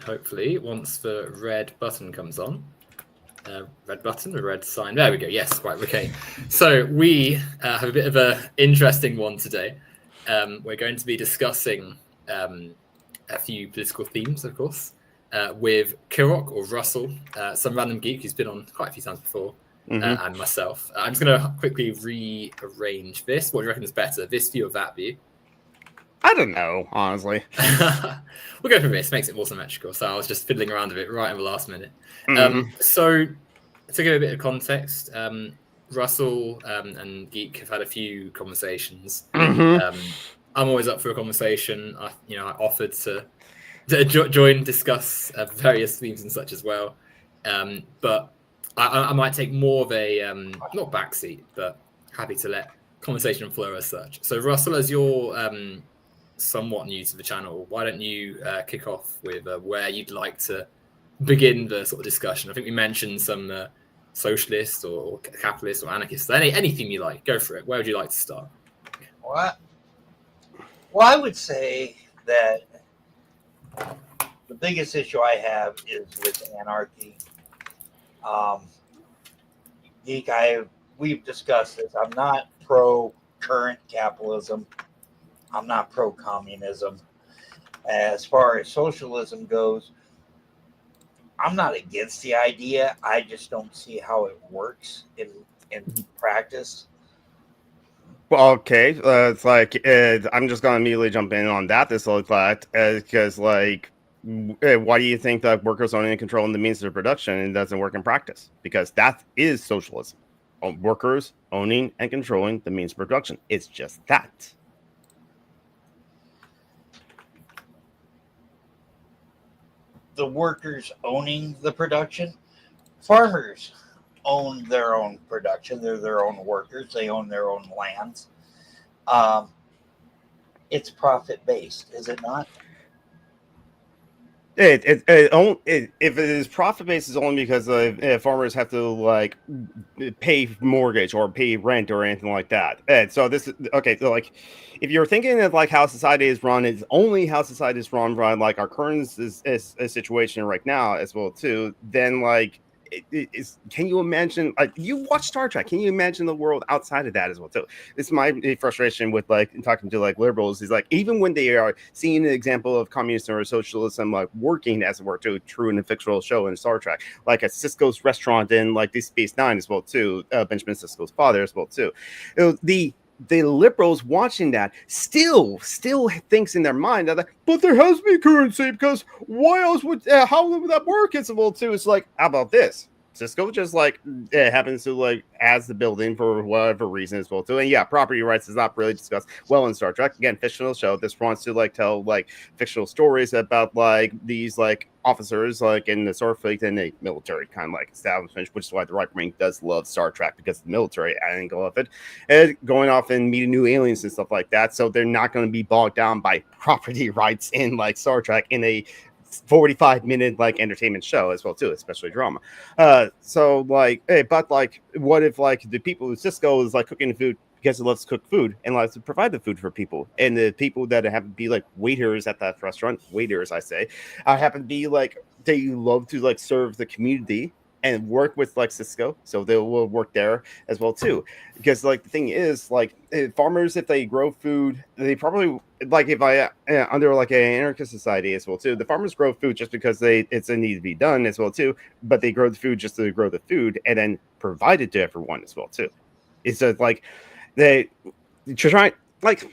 hopefully, once the red button comes on. Red button, the red sign. There we go. Yes, right. Okay. So we have a bit of an interesting one today. We're going to be discussing a few political themes, of course, with Kirok or Russell, some random geek who's been on quite a few times before, and myself. I'm just going to quickly rearrange this. What do you reckon is better, this view or that view? I don't know, honestly. We'll go for this. Makes it more symmetrical. So I was just fiddling around with it right in the last minute. Mm-hmm. So to give a bit of context, Russell and Geek have had a few conversations. Mm-hmm. I'm always up for a conversation. I offered to join, discuss various themes and such as well. But I might take more of a not backseat, but happy to let conversation flow as such. So Russell, as you're somewhat new to the channel, why don't you kick off with where you'd like to begin the sort of discussion? I think we mentioned some socialist or capitalist or anarchist, anything you like. Go for it. Where would you like to start? Well, I would say that the biggest issue I have is with anarchy. Geek, we've discussed this. I'm not pro current capitalism. I'm not pro communism. As far as socialism goes, I'm not against the idea. I just don't see how it works in practice. Well, okay, it's like I'm just gonna immediately jump in on that. This looks like because like, why do you think that workers owning and controlling the means of production and doesn't work in practice? Because that is socialism. Workers owning and controlling the means of production. It's just that. The workers owning the production, farmers own their own production. They're their own workers. They own their own lands. It's profit based, is it not? If it is profit based, it's only because farmers have to like pay mortgage or pay rent or anything like that. And so this is okay. So like, if you're thinking of like how society is run, it's only how society is run by like our current is situation right now as well too. Then like, can you imagine? Like, you watch Star Trek? Can you imagine the world outside of that as well too? This is my frustration with like talking to like liberals. Is like even when they are seeing an example of communism or socialism like working as it were to true in a fictional show in Star Trek, like at Cisco's restaurant in like Deep Space Nine as well too, Benjamin Sisko's father as well too. The liberals watching that still thinks in their mind that, but there has to be currency because why else would how would that work? It's well too. It's like, how about this? Cisco just like happens to like as the building for whatever reason as well too. And yeah, property rights is not really discussed well in Star Trek. Again, fictional show. This wants to like tell like fictional stories about like these like officers like in the Starfleet and the military kind of like establishment, which is why the right wing does love Star Trek because the military angle of it and going off and meeting new aliens and stuff like that. So they're not going to be bogged down by property rights in like Star Trek in a 45-minute like entertainment show as well too, especially drama. So like, but like, what if like the people Cisco is like cooking food because it loves to cook food and loves to provide the food for people, and the people that happen to be like waiters at that restaurant, waiters I say, happen to be like they love to like serve the community and work with like Cisco, so they will work there as well too. Because like the thing is, like farmers, if they grow food, they probably like if I under like an anarchist society as well too. The farmers grow food just because it's a need to be done as well too, but they grow the food just to grow the food and then provide it to everyone as well too. It's just like they try like.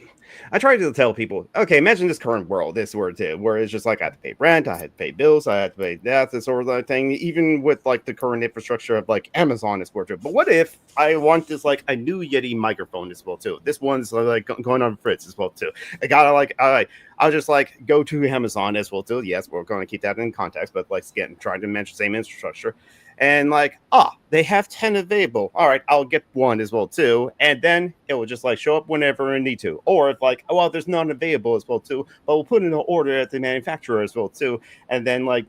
I try to tell people, okay, imagine this current world, this where it's just like I had to pay rent, I had to pay bills, I had to pay that, this sort of thing, even with like the current infrastructure of like Amazon is worth it. But what if I want this like a new Yeti microphone as well too? This one's like going on Fritz as well too. I gotta like, all right, I'll just like go to Amazon as well too. Yes, we're going to keep that in context, but like again, trying to mention the same infrastructure. And like, they have 10 available. All right, I'll get one as well too. And then it will just like show up whenever I need to. Or if like, oh, well, there's none available as well too, but we'll put in an order at the manufacturer as well too. And then like,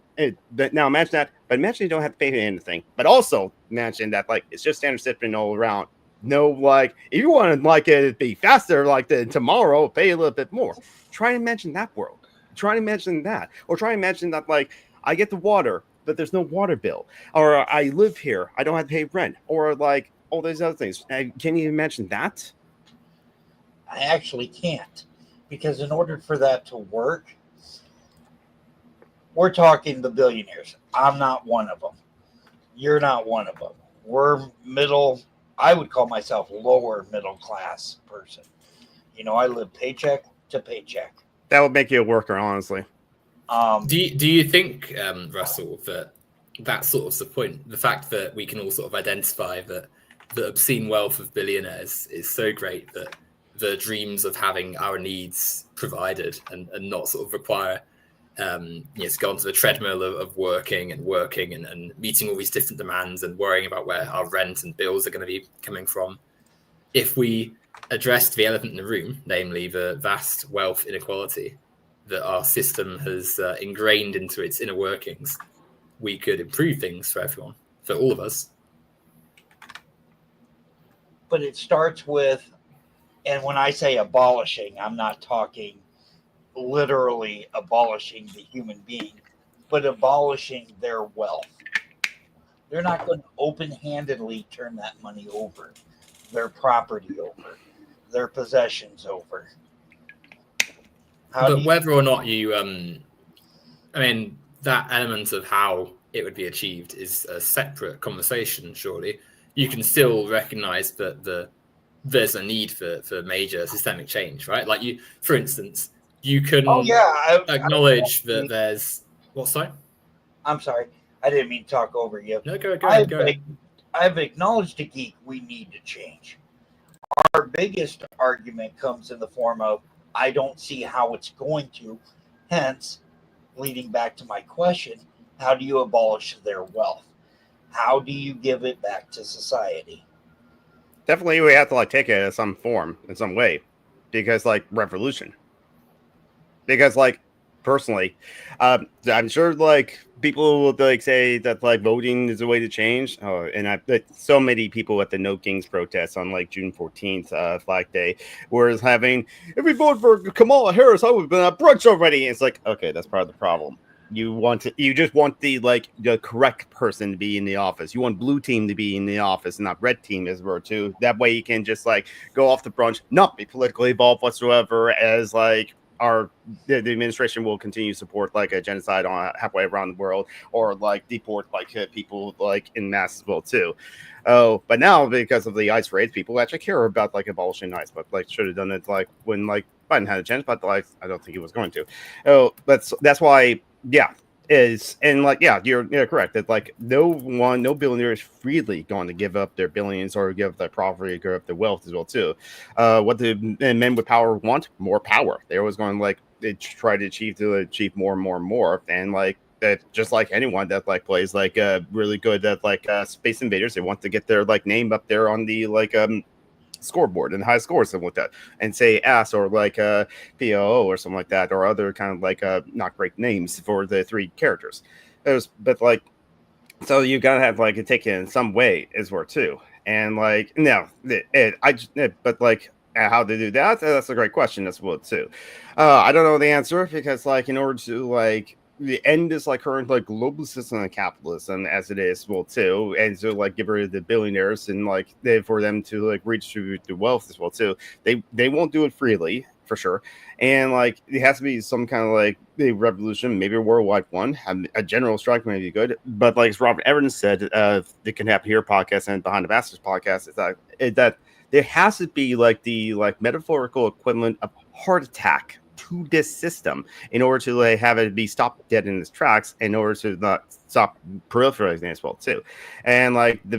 now imagine that, but imagine you don't have to pay for anything. But also imagine that like, it's just standard shipping all around. No, like, if you want to like it to be faster, like the tomorrow, pay a little bit more. Try and imagine that world. Try to imagine that, or try to imagine that like I get the water, but there's no water bill. Or I live here, I don't have to pay rent. Or like all those other things. Can you imagine that? I actually can't, because in order for that to work, we're talking the billionaires. I'm not one of them. You're not one of them. We're middle, I would call myself lower middle class person. You know, I live paycheck to paycheck. That would make you a worker, honestly. Do you think, Russell, that's sort of the point? The fact that we can all sort of identify that the obscene wealth of billionaires is so great that the dreams of having our needs provided and not sort of require to go onto the treadmill of working and meeting all these different demands and worrying about where our rent and bills are going to be coming from. If we addressed the elephant in the room, namely the vast wealth inequality that our system has ingrained into its inner workings, we could improve things for everyone, for all of us. But it starts with, and when I say abolishing, I'm not talking literally abolishing the human being, but abolishing their wealth. They're not going to open-handedly turn that money over, their property over, their possessions over. But whether or not you, that element of how it would be achieved is a separate conversation, surely. You can still recognize that there's a need for major systemic change, right? Like for instance, you can acknowledge that there's... What, sorry? I'm sorry. I didn't mean to talk over you. No, go ahead. I've acknowledged to Geek we need to change. Our biggest argument comes in the form of, I don't see how it's going to. Hence, leading back to my question, how do you abolish their wealth? How do you give it back to society? Definitely we have to take it in some form, in some way. Because revolution. Because personally, I'm sure people will say that voting is a way to change. Oh, and so many people at the No Kings protest on June 14th, Flag Day, were having, if we vote for Kamala Harris, I would have been at brunch already. And it's okay, that's part of the problem. You just want the correct person to be in the office. You want blue team to be in the office, and not red team as well too. That way you can just go off the brunch, not be politically involved whatsoever, as the administration will continue to support a genocide on halfway around the world, or deport people in mass as well too. Oh, but now because of the ICE raids, people actually care about abolishing ICE, but should have done it when Biden had a chance, but I don't think he was going to. Oh, that's why. Yeah, you're correct that no billionaire is freely going to give up their billions or give up their property or give up their wealth as well too. What the men with power want? More power. They're always going they try to achieve more and more and more, and that, just like anyone that plays really good at Space Invaders, they want to get their name up there on the scoreboard and high scores, something like that, and say ass or POO or something like that, or other kind of not great names for the three characters. So you gotta have a take it in some way as well too. And how to do that, that's a great question as well too. I don't know the answer, because in order to the end is current global system of capitalism as it is well too, and so get rid of the billionaires and for them to redistribute the wealth as well too. They won't do it freely for sure, and it has to be some kind of a revolution, maybe a worldwide one. A general strike may be good, but as Robert Evans said, the Can Happen Here podcast and Behind the Bastards podcast, is that there has to be the metaphorical equivalent of heart attack to this system in order to have it be stopped dead in its tracks, in order to not stop proliferating as well too. And the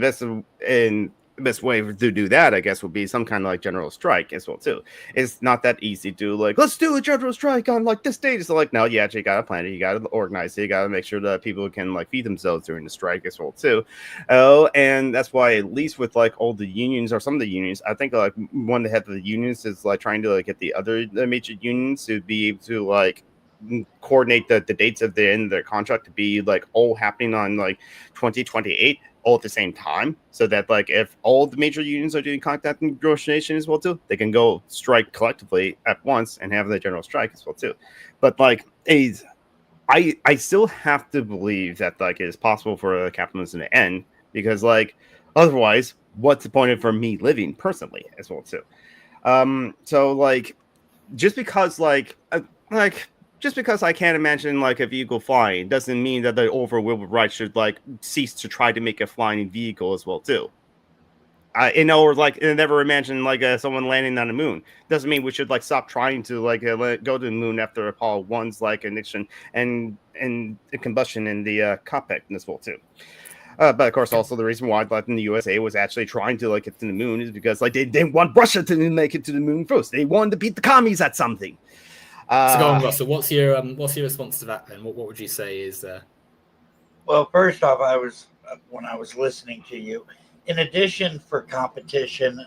best way to do that, I guess, would be some kind of general strike as well too. It's not that easy to let's do a general strike on this date. So no, you actually gotta plan it, you gotta organize it, you gotta make sure that people can feed themselves during the strike as well too. And that's why, at least with all the unions, or some of the unions, I think one of the heads of the unions is trying to get the major unions to be able to coordinate the dates of the end of their contract to be all happening on 2028 all at the same time, so that if all the major unions are doing contract negotiation as well too, they can go strike collectively at once and have the general strike as well too. But I still have to believe that like it is possible for capitalism to end, because like otherwise, what's the point of for me living personally as well too? So like just because like just because I can't imagine like a vehicle flying doesn't mean that the overall right should like cease to try to make a flying vehicle as well too. Or like never imagine like someone landing on the moon doesn't mean we should like stop trying to like go to the moon after Apollo 1's like ignition and combustion in the cockpit as well too. But of course, also the reason why like, the USA was actually trying to like get to the moon is because like they didn't want Russia to make it to the moon first. They wanted to beat the commies at something. So go on, Russell. What's your response to that then? What would you say is Well, first off, when I was listening to you, in addition for competition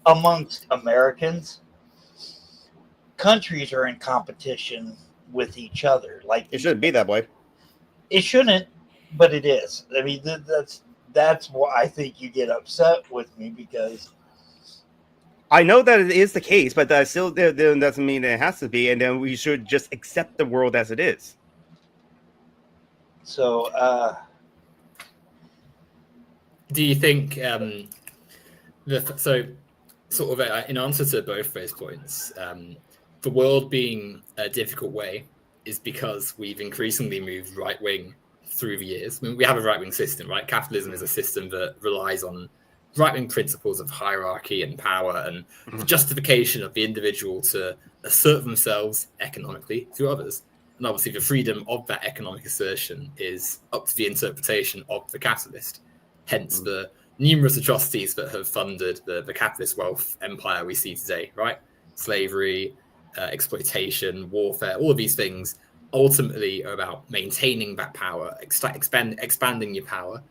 amongst Americans, countries are in competition with each other. Like it shouldn't be that way. It shouldn't, but it is. I mean, that's why I think you get upset with me, because I know that it is the case, but that still doesn't mean it has to be, and then we should just accept the world as it is. So, do you think so sort of in answer to both those points, the world being a difficult way is because we've increasingly moved right wing through the years? I mean, we have a right wing system, right? Capitalism is a system that relies on right wing principles of hierarchy and power and the justification of the individual to assert themselves economically through others. And obviously, the freedom of that economic assertion is up to the interpretation of the capitalist. Hence the numerous atrocities that have funded the capitalist wealth empire we see today, right? Slavery, exploitation, warfare, all of these things ultimately are about maintaining that power, expanding your power,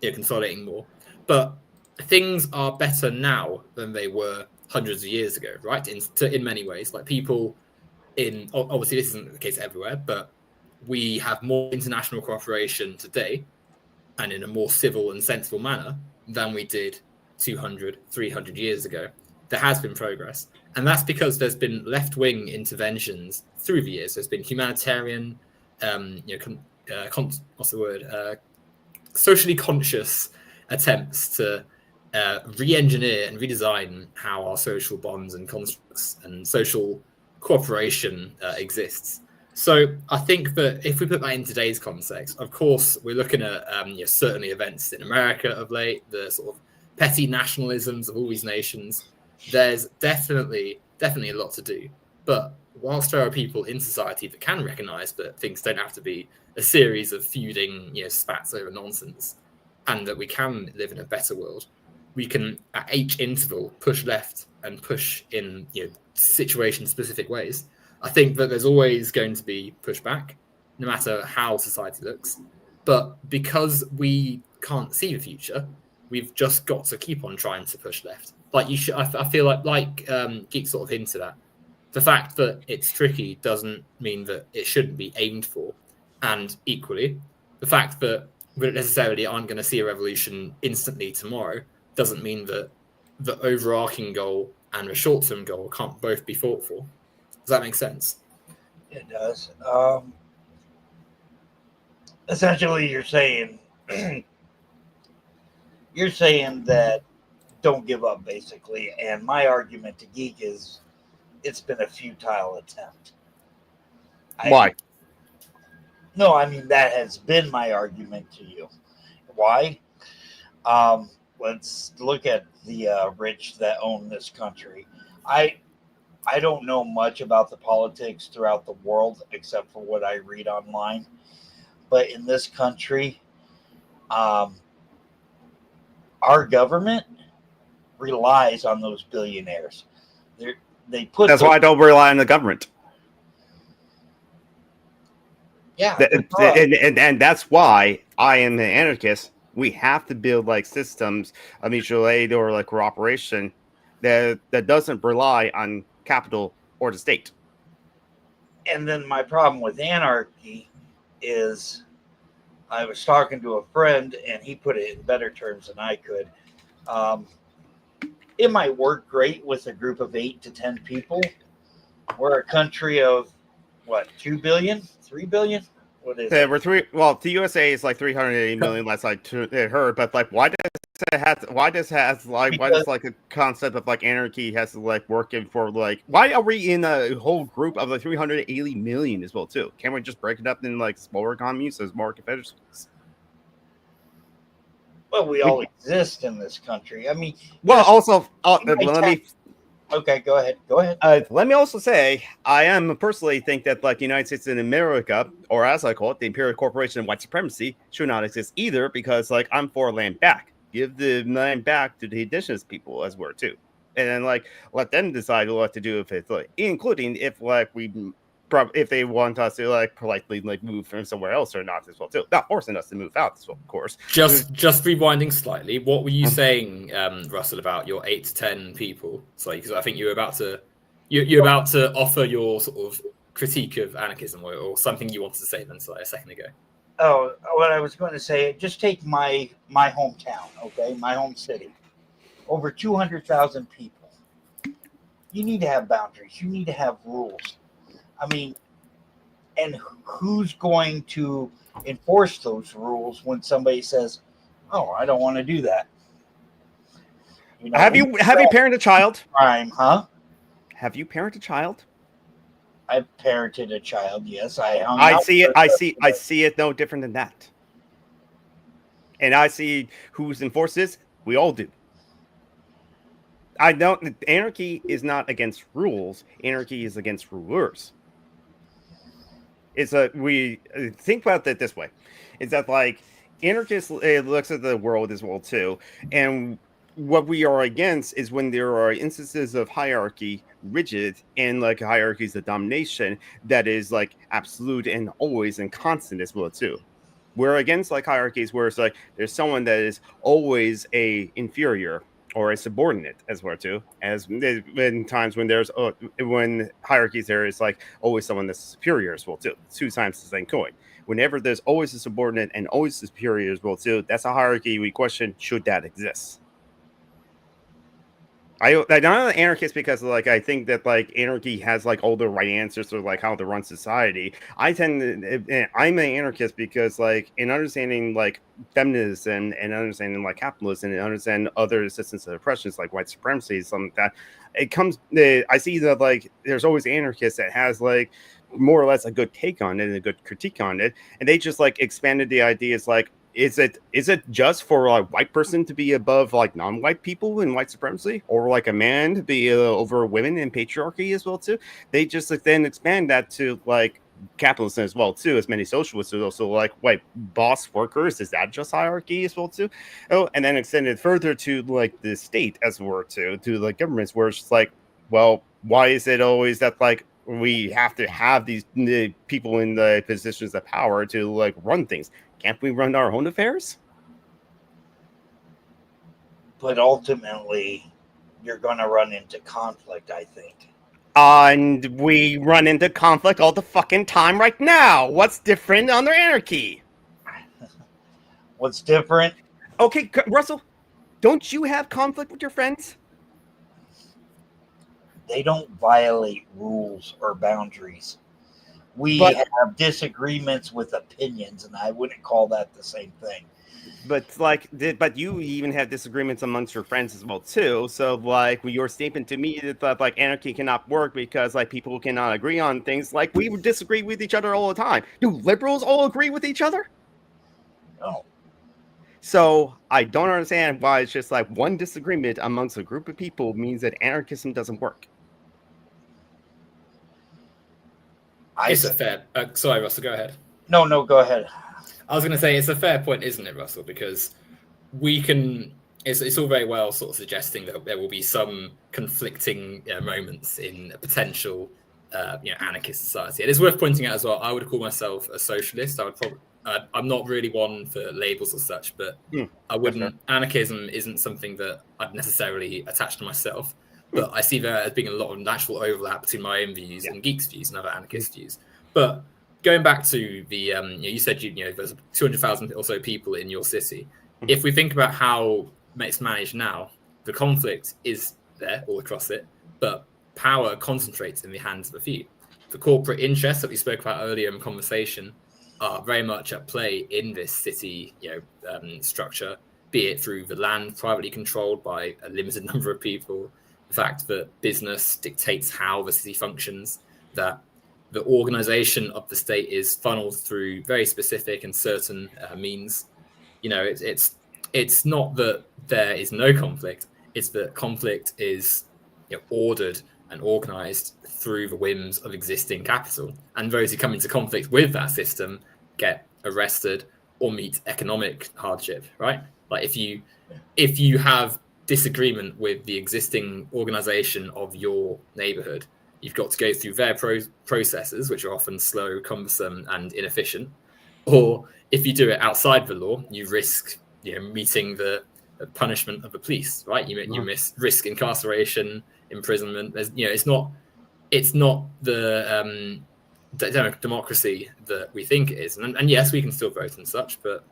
consolidating more. But things are better now than they were hundreds of years ago, right? In many ways, like people obviously this isn't the case everywhere, but we have more international cooperation today and in a more civil and sensible manner than we did 200, 300 years ago. There has been progress. And that's because there's been left-wing interventions through the years. There's been humanitarian, socially conscious attempts to re-engineer and redesign how our social bonds and constructs and social cooperation exists. So I think that if we put that in today's context, of course, we're looking at certainly events in America of late, the sort of petty nationalisms of all these nations. There's definitely a lot to do. But whilst there are people in society that can recognise that things don't have to be a series of feuding, spats over nonsense, and that we can live in a better world, we can at each interval push left and push in situation-specific ways. I think that there's always going to be pushback, no matter how society looks. But because we can't see the future, we've just got to keep on trying to push left. Like you should, I feel like Geek sort of hinted at. The fact that it's tricky doesn't mean that it shouldn't be aimed for. And equally, the fact that we necessarily aren't going to see a revolution instantly tomorrow doesn't mean that the overarching goal and the short-term goal can't both be fought for. Does that make sense? It does. Essentially, you're saying that don't give up, basically. And my argument to Geek is it's been a futile attempt. Why? I mean, that has been my argument to you. Why? Let's look at the rich that own this country. I don't know much about the politics throughout the world except for what I read online. But in this country, our government relies on those billionaires. That's why I don't rely on the government. Yeah. And that's why I am an anarchist. We have to build like systems of mutual aid or like cooperation that doesn't rely on capital or the state. And then my problem with anarchy is I was talking to a friend and he put it in better terms than I could. It might work great with a group of 8 to 10 people. We're a country of what, 2 billion, 3 billion? What is Yeah, it? we're three. Well, the USA is like 380 million. Less I heard, but like, why does like a concept of like anarchy has to like working for like? Why are we in a whole group of like 380 million as well too? Can't we just break it up in like smaller economies as more confederacies? Well, we all exist in this country. I mean, Well, yes, also, you might let me. okay, go ahead. Go ahead. Let me also say, I am personally think that like the United States and America, or as I call it, the Imperial Corporation and white supremacy, should not exist either. Because like I'm for land back, give the land back to the indigenous people as well too, and then like let them decide what to do with it, like, including if like if they want us to like politely like move from somewhere else or not as well too, not forcing us to move out as well, of course. Just rewinding slightly, what were you saying, Russell, about your 8 to 10 people? So, because I think you're about to offer your sort of critique of anarchism or something you wanted to say then a second ago. Oh, what I was going to say, just take my hometown, okay, my home city, over 200,000 people. You need to have boundaries. You need to have rules. I mean, and who's going to enforce those rules when somebody says, "Oh, I don't want to do that"? You know, have you parented a child? Crime, huh? Have you parented a child? I've parented a child. Yes, I see it no different than that. And I see who's enforced this. We all do. I don't. Anarchy is not against rules. Anarchy is against rulers. We think about it this way: is that like anarchist looks at the world as well too, and what we are against is when there are instances of hierarchy, rigid, and like hierarchies of domination that is like absolute and always and constant as well too. We're against like hierarchies where it's like there's someone that is always a inferior or a subordinate as well too, as in times when there's when hierarchies there is like always someone that's superior as well too. It's 2 sides of the same coin. Whenever there's always a subordinate and always a superior as well too, that's a hierarchy we question, should that exist? I'm not an anarchist because like I think that like anarchy has like all the right answers to like how to run society. I'm an anarchist because like in understanding like feminism and understanding like capitalism and understanding other systems of oppressions like white supremacy, something like that, it comes. I see that like there's always anarchists that has like more or less a good take on it and a good critique on it, and they just like expanded the ideas like. Is it just for a white person to be above like non-white people in white supremacy, or like a man to be over women in patriarchy as well too? They just like, then expand that to like capitalism as well too, as many socialists are also like white boss workers. Is that just hierarchy as well too? Oh, and then extend it further to like the state as well too, to like governments, where it's just like, well, why is it always that like we have to have these people in the positions of power to like run things? Can't we run our own affairs? But ultimately, you're going to run into conflict, I think. And we run into conflict all the fucking time right now. What's different under anarchy? What's different? Okay, Russell, don't you have conflict with your friends? They don't violate rules or boundaries. We have disagreements with opinions, and I wouldn't call that the same thing. But you even have disagreements amongst your friends as well too. So like your statement to me that like anarchy cannot work because like people cannot agree on things. Like we disagree with each other all the time. Do liberals all agree with each other? No. So I don't understand why it's just like one disagreement amongst a group of people means that anarchism doesn't work. It's a fair. Sorry, Russell, go ahead. No, go ahead. I was going to say it's a fair point, isn't it, Russell? Because we can. It's all very well sort of suggesting that there will be some conflicting moments in a potential, anarchist society. It is worth pointing out as well. I would call myself a socialist. I would probably. I'm not really one for labels or such, but I wouldn't. Sure. Anarchism isn't something that I'd necessarily attach to myself. But I see there as being a lot of natural overlap between my own views and Geek's views and other anarchist views. But going back to the, you said there's 200,000 or so people in your city. If we think about how it's managed now, the conflict is there all across it, but power concentrates in the hands of a few. the corporate interests that we spoke about earlier in conversation are very much at play in this city, structure, be it through the land privately controlled by a limited number of people, the fact that business dictates how the city functions, that the organization of the state is funneled through very specific and certain means. It's not that there is no conflict, it's that conflict is ordered and organized through the whims of existing capital. And those who come into conflict with that system get arrested or meet economic hardship, right? Like if you have disagreement with the existing organization of your neighborhood, you've got to go through their processes, which are often slow, cumbersome, and inefficient. Or if you do it outside the law, you risk meeting the punishment of the police, right? You risk incarceration, imprisonment. There's, it's not the democracy that we think it is. And yes, we can still vote and such, but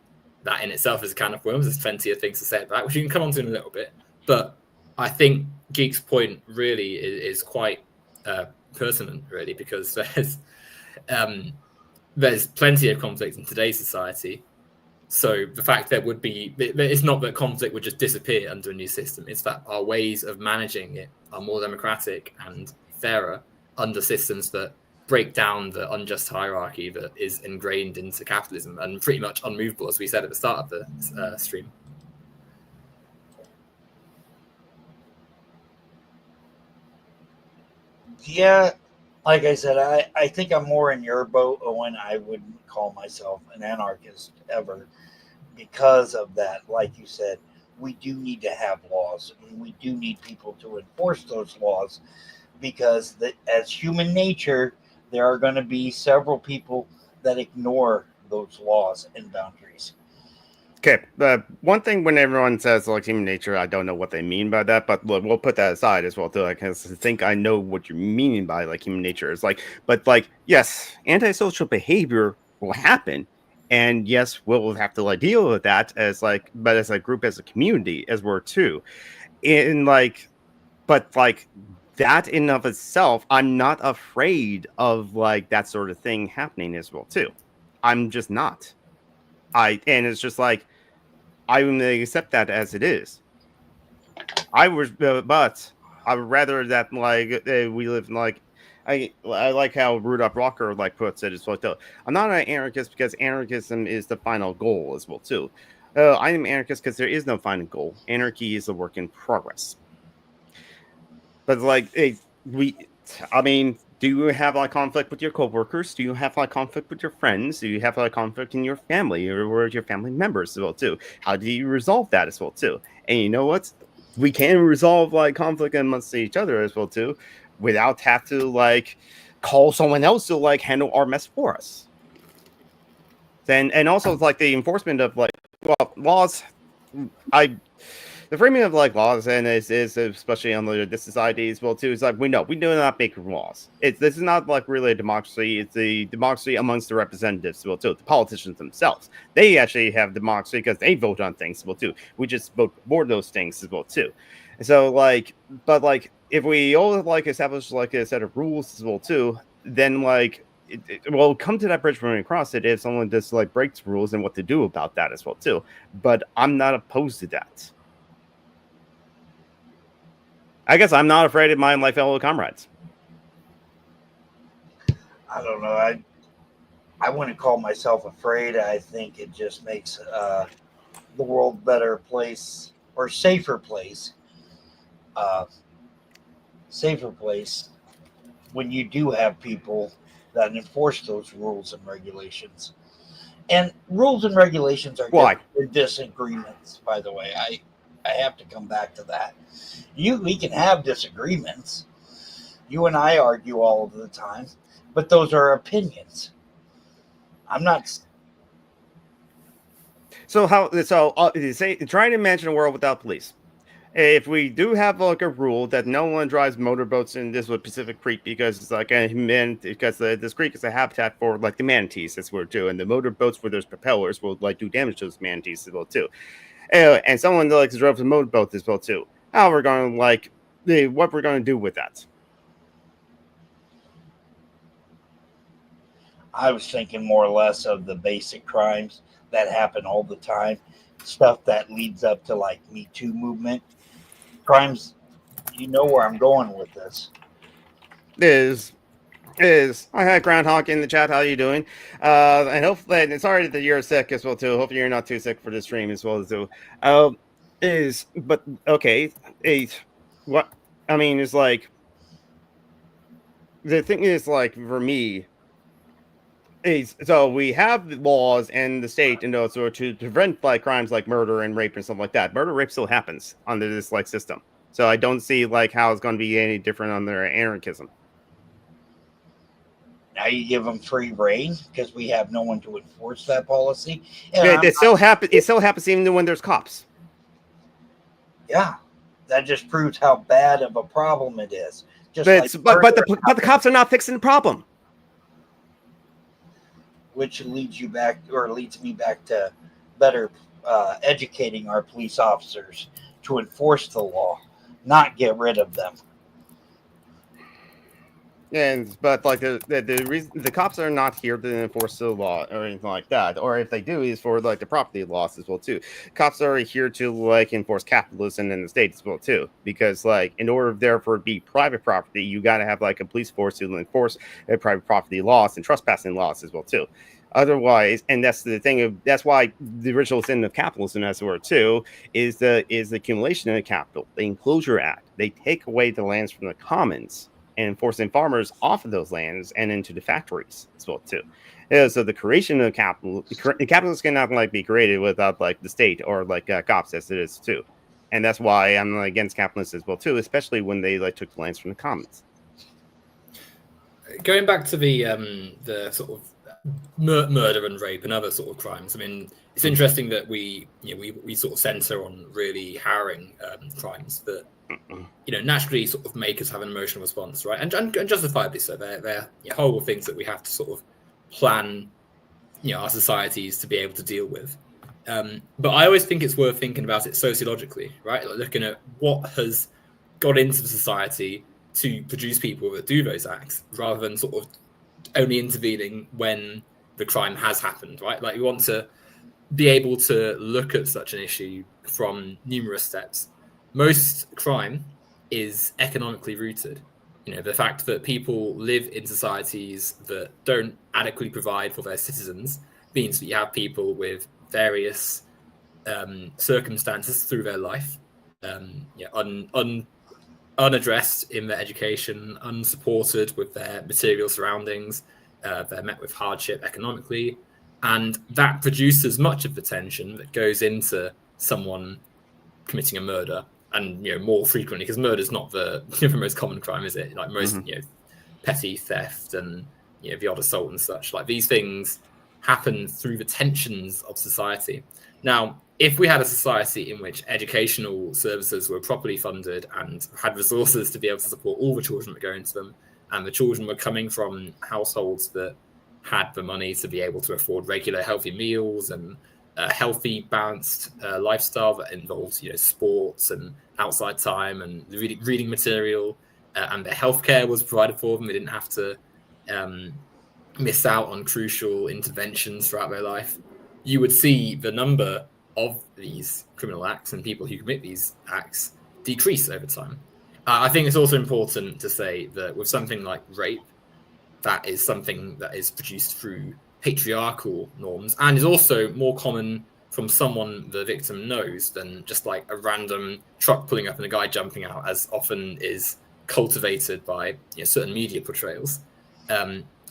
that in itself is a can of worms. There's plenty of things to say about that, which you can come on to in a little bit. But I think Geek's point really is quite pertinent, really, because there's plenty of conflict in today's society. So the fact there would be, it's not that conflict would just disappear under a new system. It's that our ways of managing it are more democratic and fairer under systems that break down the unjust hierarchy that is ingrained into capitalism and pretty much unmovable, as we said at the start of the stream. Yeah, like I said, I think I'm more in your boat, Owen. I wouldn't call myself an anarchist ever because of that. Like you said, we do need to have laws, and we do need people to enforce those laws because as human nature, there are going to be several people that ignore those laws and boundaries. Okay, one thing when everyone says like human nature, I don't know what they mean by that, but look, we'll put that aside as well too. I think I know what you're meaning by like human nature is like, but like yes, antisocial behavior will happen, and yes, we'll have to like deal with that as like, but as a group, as a community, as we're too, in like, but like that in of itself, I'm not afraid of like that sort of thing happening as well too. I'm just not. And it's just like I would accept that as it is. But I would rather that like we live in like I like how Rudolph Rocker like puts it as well too. I'm not an anarchist because anarchism is the final goal as well too. I am anarchist because there is no final goal. Anarchy is a work in progress. But like I mean, do you have like conflict with your coworkers? Do you have like conflict with your friends? Do you have like conflict in your family or with your family members as well too? How do you resolve that as well too? And you know what? We can resolve like conflict amongst each other as well too, without have to like call someone else to like handle our mess for us. And also like the enforcement of like laws. The framing of like laws and is especially on this society as well too is like we do not make laws. This is not like really a democracy. It's the democracy amongst the representatives as well too. The politicians themselves, they actually have democracy because they vote on things as well too. We just vote for those things as well too. And so like, but like if we all like establish like a set of rules as well too, then like it will come to that bridge when we cross it if someone just like breaks rules and what to do about that as well too. But I'm not opposed to that. I guess I'm not afraid of my fellow comrades. I don't know. I wouldn't call myself afraid. I think it just makes the world a better place or safer place. Safer place when you do have people that enforce those rules and regulations. And rules and regulations are disagreements, by the way. I have to come back to that. We can have disagreements. You and I argue all of the time, but those are opinions. I'm not. So try to imagine a world without police. If we do have like a rule that no one drives motorboats in this Pacific Creek because it's like this creek is a habitat for like the manatees as we're doing, and the motorboats where there's propellers will like do damage to those manatees as well too. And someone like drove the motorboat as well too. How we're going to like what we're going to do with that? I was thinking more or less of the basic crimes that happen all the time, stuff that leads up to like Me Too movement crimes. You know where I'm going with this. Is I had Groundhog in the chat. How you doing? And hopefully, and sorry that you're sick as well too. Hopefully, you're not too sick for the stream as well too. But okay, what I mean is like the thing is like for me is so we have the laws and the state and those to prevent like crimes like murder and rape and stuff like that. Murder, rape still happens under this like system. So I don't see like how it's going to be any different under anarchism. Now you give them free reign because we have no one to enforce that policy. It still happens. It still happens even when there's cops. Yeah, that just proves how bad of a problem it is. Just but the cops are not fixing the problem. Which leads me back to better educating our police officers to enforce the law, not get rid of them. But like the reason the cops are not here to enforce the law or anything like that, or if they do, is for like the property laws as well too. Cops are here to like enforce capitalism in the state as well too, because like in order therefore to be private property, you got to have like a police force to enforce private property laws and trespassing laws as well too. Otherwise, and that's the thing that's why the original sin of capitalism, as it were, too, is the accumulation of capital, the Enclosure Act. They take away the lands from the commons and forcing farmers off of those lands and into the factories as well too. Yeah, so the creation of capitalism cannot like be created without like the state or like cops as it is too, and that's why I'm against capitalism as well too, especially when they like took the lands from the commons. Going back to the sort of murder and rape and other sort of crimes. I mean, it's interesting that we sort of center on really harrowing crimes that naturally sort of make us have an emotional response, right? And justifiably so. They're horrible things that we have to sort of plan, our societies to be able to deal with. But I always think it's worth thinking about it sociologically, right? Like looking at what has got into society to produce people that do those acts, rather than sort of only intervening when the crime has happened, right? Like we want to be able to look at such an issue from numerous steps. Most crime is economically rooted. The fact that people live in societies that don't adequately provide for their citizens means that you have people with various circumstances through their life, unaddressed in their education, unsupported with their material surroundings, they're met with hardship economically, and that produces much of the tension that goes into someone committing a murder. And more frequently, because murder is not the most common crime, is it? Like most petty theft and the odd assault and such. Like these things happen through the tensions of society. Now, if we had a society in which educational services were properly funded and had resources to be able to support all the children that go into them, and the children were coming from households that had the money to be able to afford regular healthy meals and a healthy, balanced lifestyle that involves, sports and outside time and reading material, and their healthcare was provided for them. They didn't have to miss out on crucial interventions throughout their life. You would see the number of these criminal acts and people who commit these acts decrease over time. I think it's also important to say that with something like rape, that is something that is produced through patriarchal norms and is also more common from someone the victim knows than just like a random truck pulling up and a guy jumping out, as often is cultivated by certain media portrayals.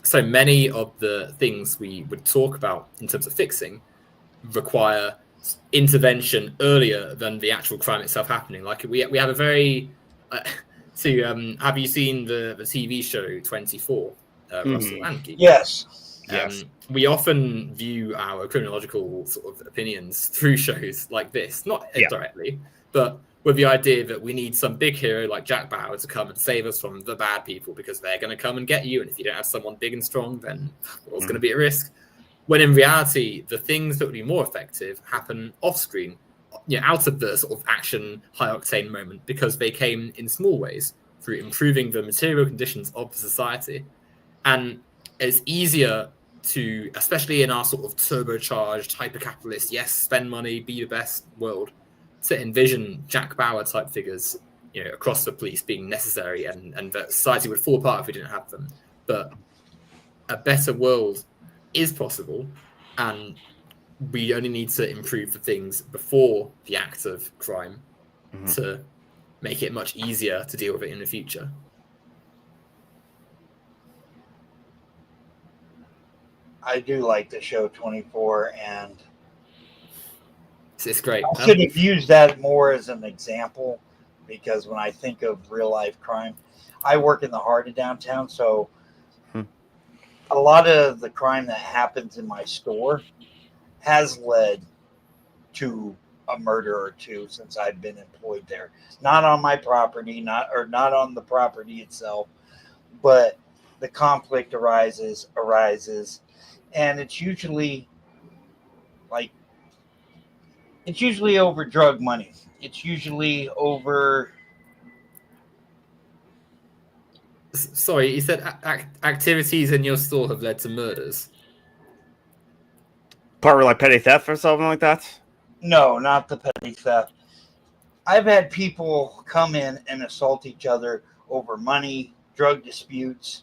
So many of the things we would talk about in terms of fixing require intervention earlier than the actual crime itself happening. Like we have a very have you seen the TV show 24? Russell and Geek? Yes. We often view our criminological sort of opinions through shows like this, not directly, but with the idea that we need some big hero like Jack Bauer to come and save us from the bad people because they're going to come and get you. And if you don't have someone big and strong, then what's going to be at risk? When in reality, the things that would be more effective happen off screen, out of the sort of action, high octane moment, because they came in small ways through improving the material conditions of the society. And it's easier to, especially in our sort of turbocharged, hyper-capitalist, yes, spend money, be the best world, to envision Jack Bauer type figures, across the police being necessary, and that society would fall apart if we didn't have them. But a better world is possible, and we only need to improve the things before the act of crime to make it much easier to deal with it in the future. I do like the show 24, and it's great. I should have used that more as an example, because when I think of real life crime, I work in the heart of downtown, so a lot of the crime that happens in my store has led to a murder or two since I've been employed there. Not on my property, not on the property itself, but the conflict arises, and it's usually over drug money. It's usually over. Sorry, you said activities in your store have led to murders. Probably like petty theft or something like that? No, not the petty theft. I've had people come in and assault each other over money, drug disputes,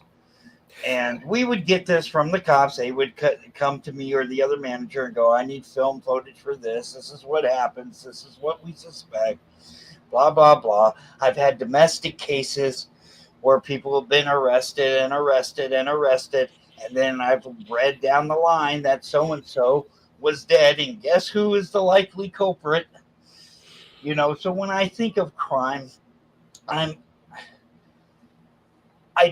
and we would get this from the cops. They would come to me or the other manager and go, I need film footage for this. This is what happens. This is what we suspect. Blah, blah, blah. I've had domestic cases where people have been arrested, and then I've read down the line that so-and-so was dead, and guess who is the likely culprit? So when I think of crime, I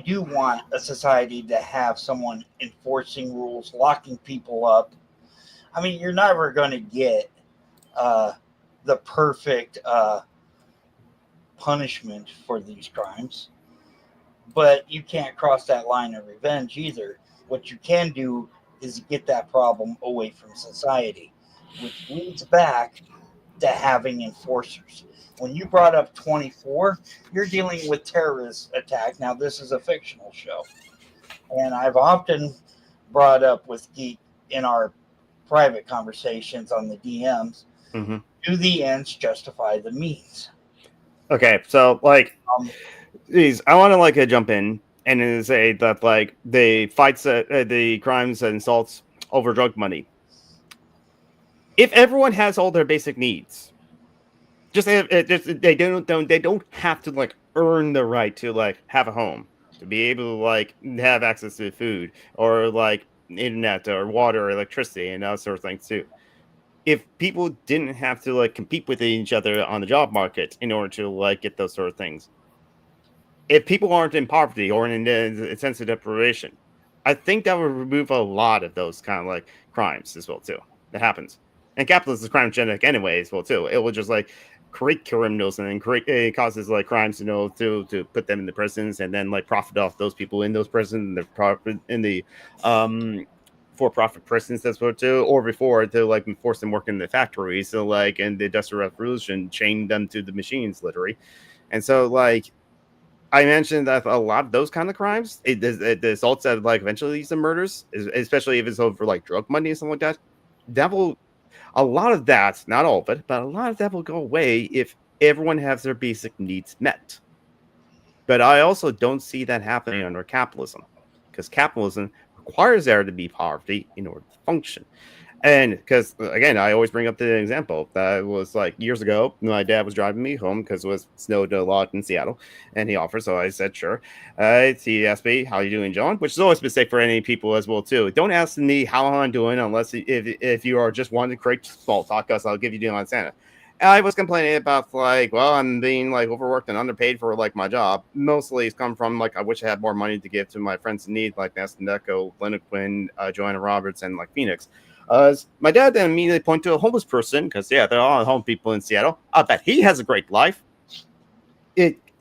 do want a society to have someone enforcing rules, locking people up. I mean, you're never going to get the perfect punishment for these crimes, but you can't cross that line of revenge either. What you can do is get that problem away from society, which leads back to having enforcers. When you brought up 24, you're dealing with terrorist attack. Now, this is a fictional show, and I've often brought up with Geek in our private conversations on the DMs, do the ends justify the means? Okay, so I want to jump in and say that the fights, the crimes and assaults over drug money. If everyone has all their basic needs, they don't have to earn the right to have a home, to be able to have access to food or internet or water or electricity and that sort of things too. If people didn't have to compete with each other on the job market in order to get those sort of things, if people aren't in poverty or in a sense of deprivation, I think that would remove a lot of those kind of crimes as well too. That happens, and capitalism is crime genetic anyway as well too. It will just create criminals and then it causes crimes to put them in the prisons and then profit off those people in those prisons and the profit in the for-profit prisons as well too, or before to force them work in the factories. So in the Industrial Revolution, chain them to the machines literally, and so I mentioned that a lot of those kind of crimes, the assaults that eventually leads to murders, especially if it's over drug money and something like that will, a lot of that, not all of it, but a lot of that will go away if everyone has their basic needs met. But I also don't see that happening under capitalism, because capitalism requires there to be poverty in order to function. And because, again, I always bring up the example that was years ago, my dad was driving me home because it was snowed a lot in Seattle, and he offered, so I said, sure. He asked me, how you doing, John? Which is always a mistake for any people as well, too. Don't ask me how I'm doing unless if you are just wanting to create small talk, because I'll give you deal on Santa. And I was complaining about, I'm being, overworked and underpaid for, my job. Mostly it's come from, I wish I had more money to give to my friends in need, like Neston Deco, Leonard Quinn, Joanna Roberts, and, Phoenix. My dad then immediately pointed to a homeless person, because there are all home people in Seattle. I bet he has a great life.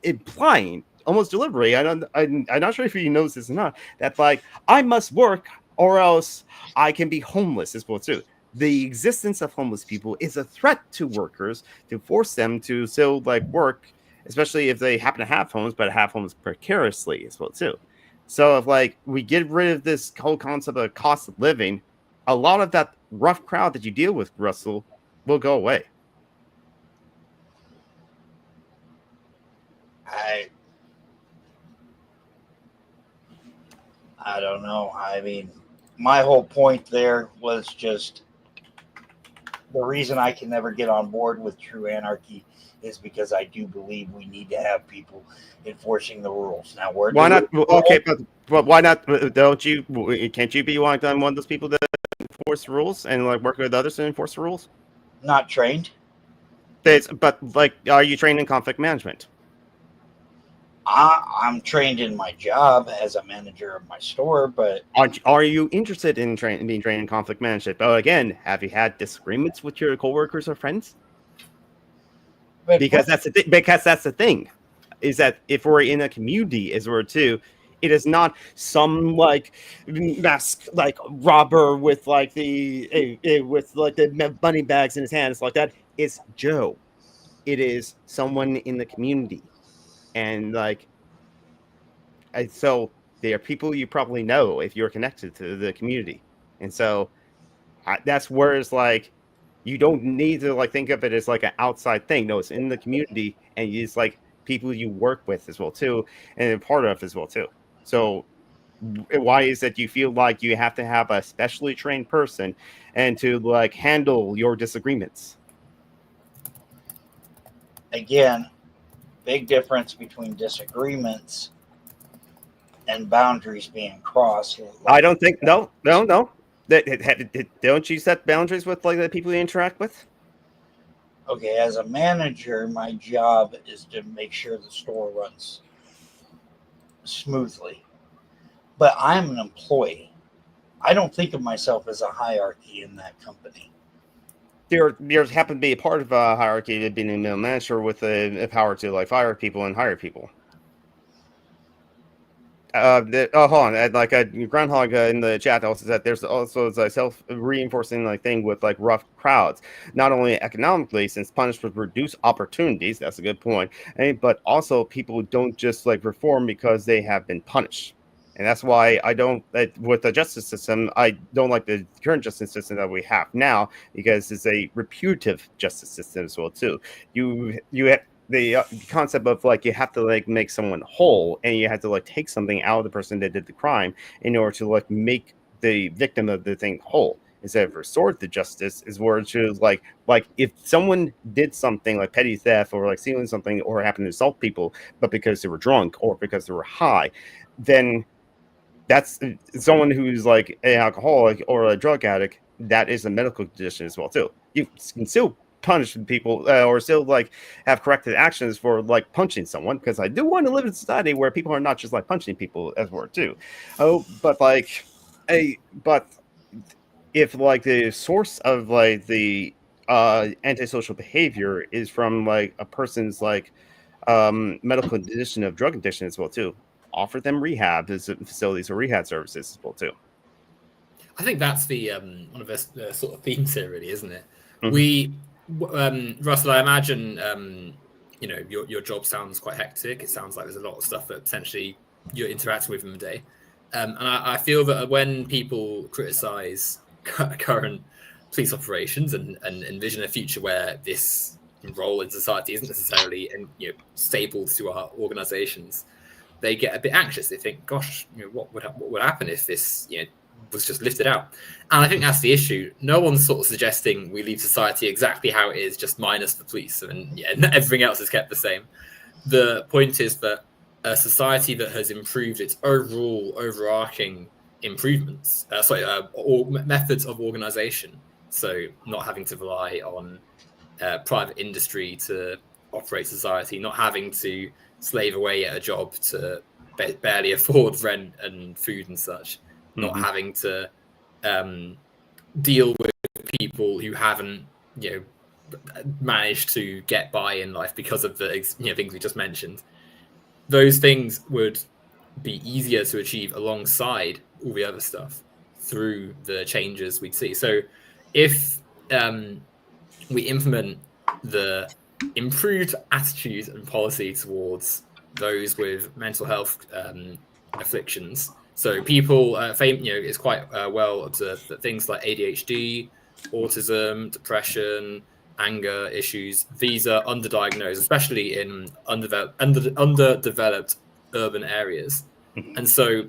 Implying, almost deliberately, I'm not sure if you knows this or not, that I must work or else I can be homeless as well too. The existence of homeless people is a threat to workers to force them to still work, especially if they happen to have homes, but have homes precariously as well too. So if like we get rid of this whole concept of cost of living, a lot of that rough crowd that you deal with, Russell, will go away. I don't know. I mean, my whole point there was just the reason I can never get on board with true anarchy is because I do believe we need to have people enforcing the rules. Now, why not? Okay, but why not? Don't you? Can't you be one of those people that enforce rules and like work with others to enforce the rules? Not trained. But like, are you trained in conflict management? I'm trained in my job as a manager of my store, but are you interested in being trained in conflict management? But again, have you had disagreements with your coworkers or friends? Because that's the thing. Because that's the thing, is that if we're in a community, as we're too, it is not some like mask like robber with like the money bags in his hands like that. It's Joe. It is someone in the community. And like, so they are people you probably know if you're connected to the community, and so that's where it's like you don't need to like think of it as like an outside thing. No, it's in the community, and it's like people you work with as well too, and part of as well too. So why is that you feel like you have to have a specially trained person and to like handle your disagreements? Again, big difference between disagreements and boundaries being crossed. I don't think no. Don't you set boundaries with like the people you interact with? Okay, as a manager, my job is to make sure the store runs smoothly. But I'm an employee. I don't think of myself as a hierarchy in that company. There's happen to be a part of a hierarchy of being a middle manager with the power to like fire people and hire people. Hold on. Like Groundhog in the chat also said there's also a self-reinforcing like thing with like rough crowds, not only economically since punishment reduce opportunities. That's a good point, but also people don't just like reform because they have been punished. And that's why I don't, with the justice system, I don't like the current justice system that we have now, because it's a reputative justice system as well too. You have the concept of like you have to like make someone whole, and you have to like take something out of the person that did the crime in order to like make the victim of the thing whole. Instead of restorative justice, is where it's just like if someone did something like petty theft or like stealing something or happened to assault people, but because they were drunk or because they were high, then that's someone who's like an alcoholic or a drug addict. That is a medical condition as well too. You can still punish people or still like have corrective actions for like punching someone, because I do want to live in a society where people are not just like punching people as well too. But if like the source of like the antisocial behavior is from like a person's like medical condition of drug addiction as well too, offer them rehab facilities or rehab services as well too. I think that's the one of the sort of themes here, really, isn't it? Mm-hmm. Russell, I imagine your job sounds quite hectic. It sounds like there's a lot of stuff that potentially you're interacting with in the day, and I feel that when people criticize current police operations and envision a future where this role in society isn't necessarily stable to our organizations, they get a bit anxious. They think, gosh, what would happen if this was just lifted out? And I think that's the issue. No one's sort of suggesting we leave society exactly how it is, just minus the police, and everything else is kept the same. The point is that a society that has improved its overall overarching improvements, or methods of organization, so not having to rely on private industry to operate society, not having to slave away at a job to barely afford rent and food and such, not having to deal with people who haven't managed to get by in life because of the things we just mentioned. Those things would be easier to achieve alongside all the other stuff through the changes we'd see. So if we implement the improved attitude and policy towards those with mental health afflictions. So people, it's quite well observed that things like ADHD, autism, depression, anger issues, these are underdiagnosed, especially in underdeveloped urban areas. And so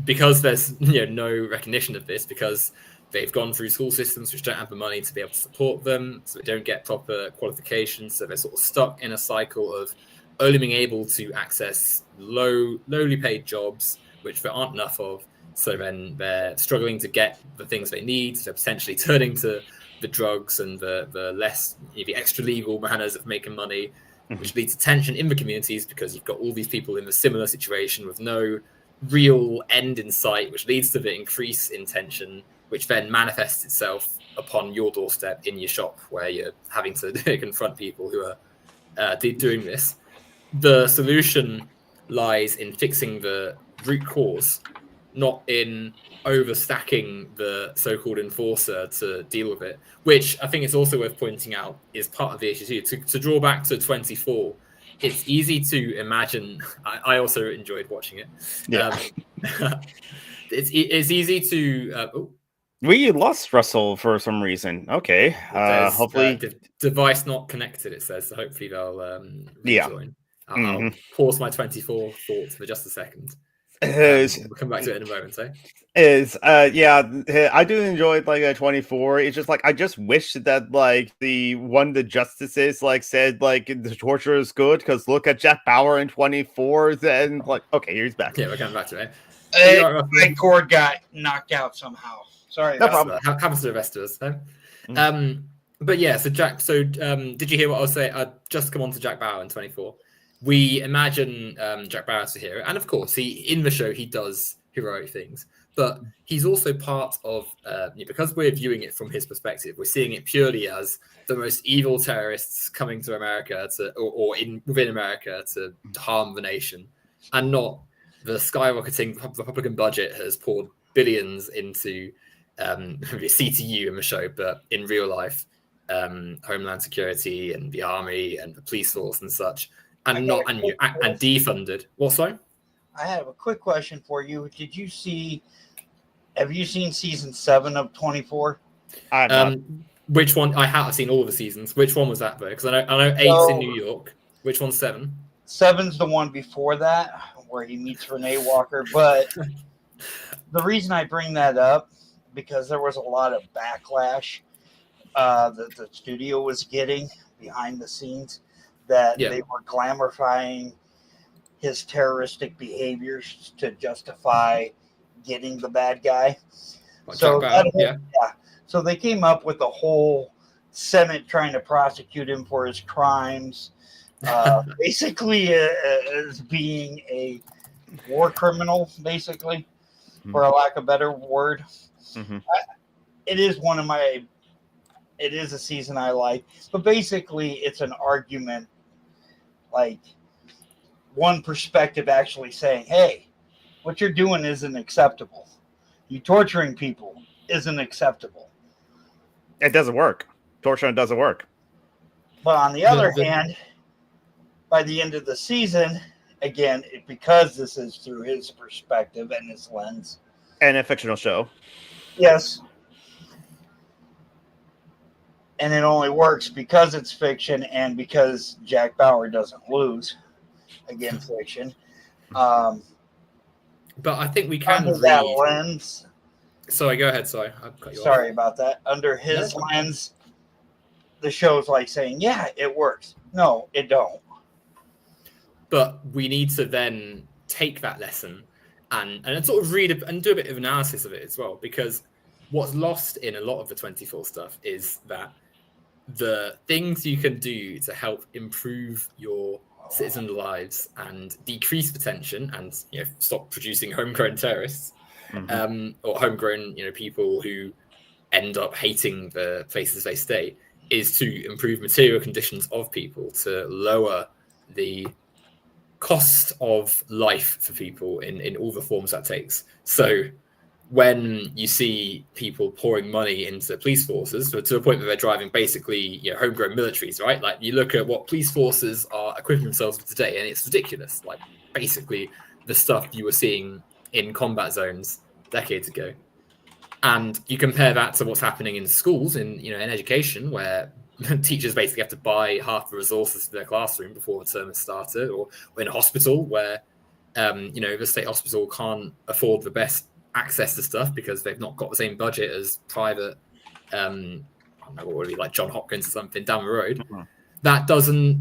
because there's no recognition of this, because they've gone through school systems which don't have the money to be able to support them, so they don't get proper qualifications, so they're sort of stuck in a cycle of only being able to access lowly paid jobs, which there aren't enough of. So then they're struggling to get the things they need. So potentially turning to the drugs and the less the extra legal manners of making money, which leads to tension in the communities because you've got all these people in a similar situation with no real end in sight, which leads to the increase in tension, which then manifests itself upon your doorstep in your shop where you're having to confront people who are doing this. The solution lies in fixing the root cause, not in overstacking the so-called enforcer to deal with it, which I think it's also worth pointing out is part of the issue too. To draw back to 24, it's easy to imagine. I also enjoyed watching it. Yeah. It's easy to... We lost Russell for some reason. Okay. Hopefully... device not connected, it says. So hopefully they'll rejoin. I'll pause my 24 thoughts for just a second. We'll come back to it in a moment, I do enjoy like 24. It's just like I just wish that like the justices like said like the torture is good because look at Jack Bauer in 24. Then like okay, here's back. Yeah, we're coming back to it. My cord got knocked out somehow. Sorry, no problem. Happens to the rest of us. But yeah, so Jack. So did you hear what I was saying? I just come on to Jack Bauer in 24. We imagine Jack Bauer as a hero, and of course, in the show he does heroic things. But he's also part of because we're viewing it from his perspective. We're seeing it purely as the most evil terrorists coming to America within America to harm the nation, and not the skyrocketing Republican budget has poured billions into CTU in the show, but in real life, Homeland Security and the Army and the police force and such. And defunded. What, sorry? I have a quick question for you. Have you seen season 7 of 24? Which one? I've seen all of the seasons. Which one was that though? Because I know 8's in New York. Which one's 7? 7's the one before that, where he meets Renee Walker. But the reason I bring that up, because there was a lot of backlash that the studio was getting behind the scenes. That they were glamorizing his terroristic behaviors to justify getting the bad guy. So they came up with a whole Senate trying to prosecute him for his crimes, basically as being a war criminal, basically, for a lack of a better word. It is a season I like, but basically it's an argument. Like one perspective actually saying, hey, what you're doing isn't acceptable. You torturing people isn't acceptable. It doesn't work. Torture doesn't work. But on the other hand, by the end of the season, again, because this is through his perspective and his lens. And a fictional show. Yes. And it only works because it's fiction and because Jack Bauer doesn't lose against fiction. But I think we can under that lens. Sorry, go ahead. Sorry, I cut you Sorry off. about that. Under his lens, the show's like saying, "Yeah, it works." No, it don't. But we need to then take that lesson and sort of read and do a bit of analysis of it as well, because what's lost in a lot of the 24 stuff is that the things you can do to help improve your citizens' lives and decrease the tension and stop producing homegrown terrorists or homegrown people who end up hating the places they stay is to improve material conditions of people, to lower the cost of life for people in all the forms that takes. So when you see people pouring money into police forces to a point where they're driving basically homegrown militaries, right? Like you look at what police forces are equipping themselves with today, and it's ridiculous. Like basically the stuff you were seeing in combat zones decades ago. And you compare that to what's happening in schools, in education, where teachers basically have to buy half the resources for their classroom before the term has started, or in a hospital where the state hospital can't afford the best access to stuff because they've not got the same budget as private, I don't know, what would it be, like John Hopkins or something down the road. Mm-hmm. That doesn't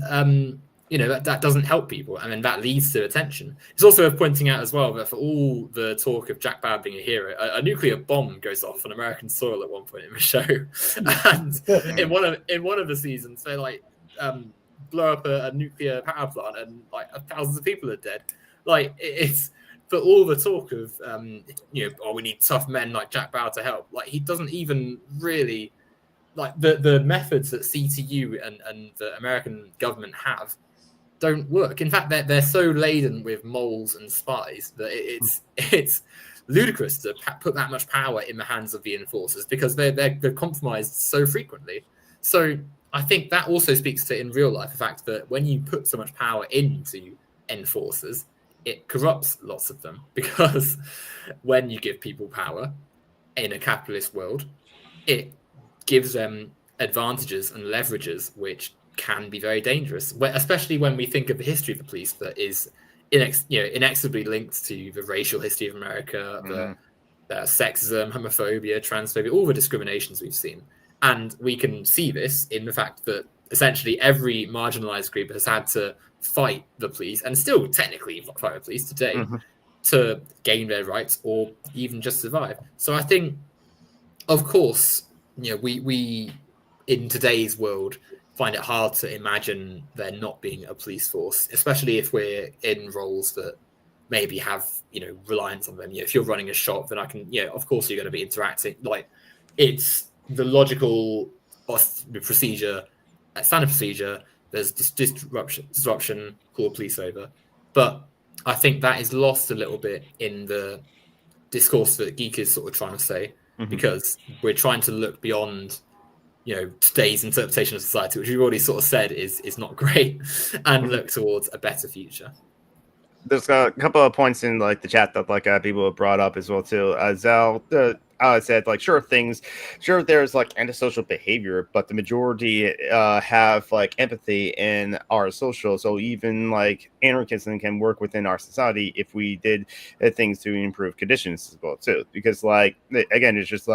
that doesn't help people, and then that leads to attention. It's also worth pointing out as well that for all the talk of Jack Bauer being a hero, a nuclear bomb goes off on American soil at one point in the show, and in one of the seasons they blow up a nuclear power plant and thousands of people are dead. It's for all the talk of we need tough men like Jack Bauer to help. He doesn't even really the methods that CTU and the American government have don't work. In fact, they're so laden with moles and spies that it's ludicrous to put that much power in the hands of the enforcers, because they're compromised so frequently. So I think that also speaks to, in real life, the fact that when you put so much power into enforcers, it corrupts lots of them, because when you give people power in a capitalist world, it gives them advantages and leverages which can be very dangerous, especially when we think of the history of the police that is inexorably linked to the racial history of America, the sexism, homophobia, transphobia, all the discriminations we've seen. And we can see this in the fact that essentially every marginalized group has had to fight the police, and still technically fight the police today, to gain their rights or even just survive. So I think, of course, we in today's world find it hard to imagine there not being a police force, especially if we're in roles that maybe have reliance on them. If you're running a shop, then I can of course you're going to be interacting. It's the logical procedure, standard procedure. There's disruption, call police over. But I think that is lost a little bit in the discourse that Geek is sort of trying to say, because we're trying to look beyond today's interpretation of society, which we've already sort of said is not great, and look towards a better future. There's a couple of points in the chat that people have brought up as well too. Zal said sure there's antisocial behavior, but the majority have empathy in our social. So even anarchism can work within our society if we did things to improve conditions as well too. Because again, it's just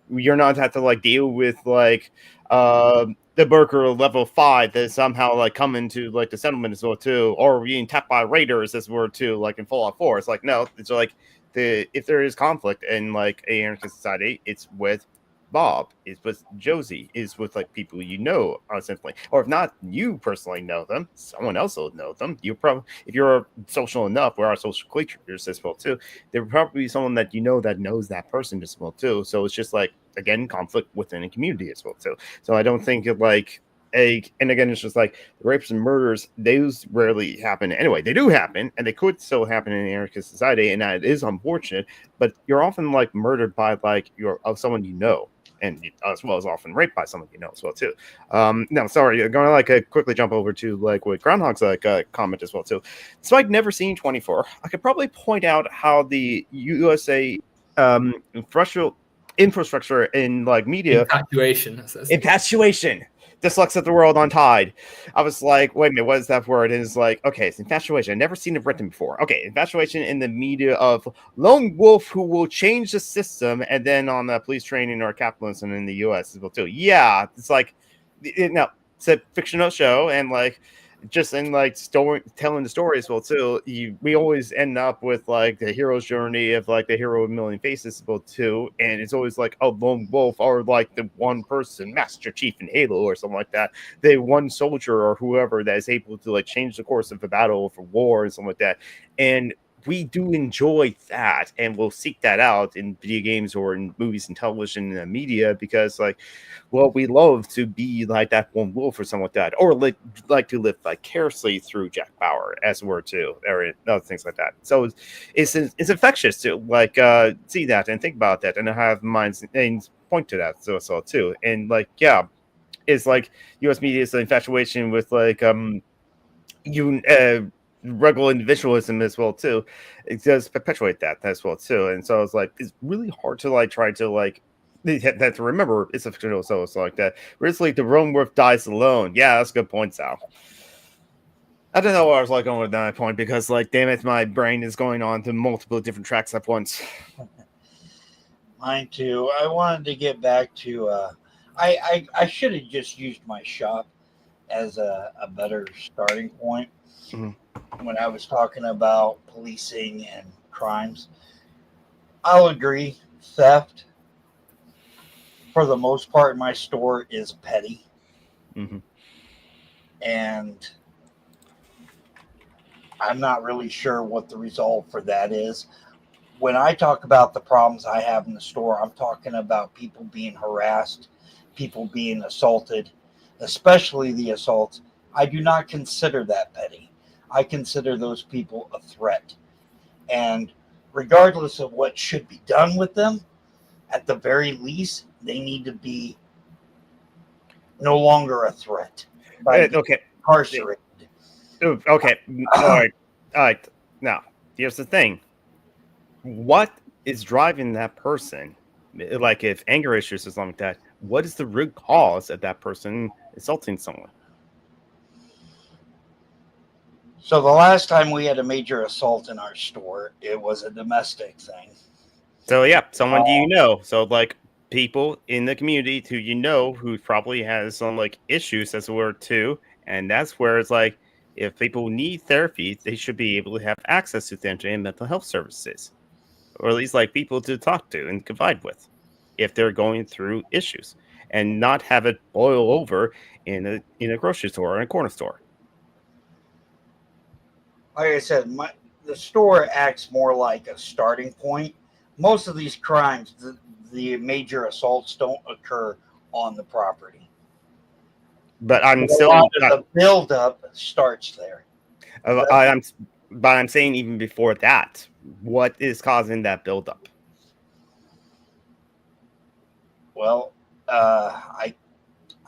you're not have to deal with the Berker level 5 that somehow come into the settlement as well too, or being tapped by raiders as well too, in Fallout 4. It's no, it's if there is conflict in a anarchist society, it's with Bob, it's with Josie, is with people simply, or if not you personally know them, someone else will know them. You probably, if you're social enough, we are social creatures as well too, there will probably be someone that that knows that person as well too. So it's just again, conflict within a community as well too. So I don't think and again, it's just the rapes and murders, those rarely happen anyway. They do happen, and they could still happen in an anarchist society, and that is unfortunate. But you're often murdered by of someone and as well as often raped by someone as well too. No, sorry, I'm going to quickly jump over to what Groundhog's comment as well too. Despite never seeing 24, I could probably point out how the USA infrastructure in media infatuation just looks at the world on tide. I was wait a minute, what is that word? And it's okay, it's infatuation. I've never seen it written before. Okay, infatuation in the media of lone wolf who will change the system, and then on the police training or capitalism in the US as well too. Yeah, it's it's a fictional show, and just in telling the story as well too, we always end up with the hero's journey of the hero of a million faces as well too, and it's always lone wolf or the one person, Master Chief in Halo or something like that, the one soldier or whoever that is able to change the course of a battle for war and something like that. And we do enjoy that, and we'll seek that out in video games or in movies and television and media, because we love to be that one wolf or something like that, or like to live vicariously through Jack Bauer as it were too, or other things like that. So it's infectious to see that and think about that and have minds and point to that so too. And it's US media's infatuation with regular individualism as well too. It does perpetuate that as well too. And so it's like it's really hard to like try to like that to remember it's a fictional so it's like that. Where it's like the lone wolf dies alone. Yeah, that's a good point, Sal. I don't know where I was like going with that point because like damn it, my brain is going on to multiple different tracks at once. Mine too. I wanted to get back to I should have just used my shop as a better starting point when I was talking about policing and crimes. I'll agree, theft for the most part in my store is petty. And I'm not really sure what the result for that is. When I talk about the problems I have in the store, I'm talking about people being harassed, people being assaulted, especially the assaults. I do not consider that petty. I consider those people a threat. And regardless of what should be done with them, at the very least, they need to be no longer a threat. Okay. Incarcerated. Okay. All right. Now, here's the thing. What is driving that person? Like, if anger issues or something like that, what is the root cause of that person assaulting someone? So the last time we had a major assault in our store, it was a domestic thing. So yeah, someone do you know? So like people in the community who you know who probably has some like issues as it were too, and that's where it's like if people need therapy, they should be able to have access to therapy and mental health services, or at least like people to talk to and confide with if they're going through issues, and not have it boil over in a grocery store or in a corner store. Like I said, the store acts more like a starting point. Most of these crimes, the major assaults don't occur on the property. But I'm A still lot of the buildup starts there. I'm saying even before that, what is causing that buildup? Well,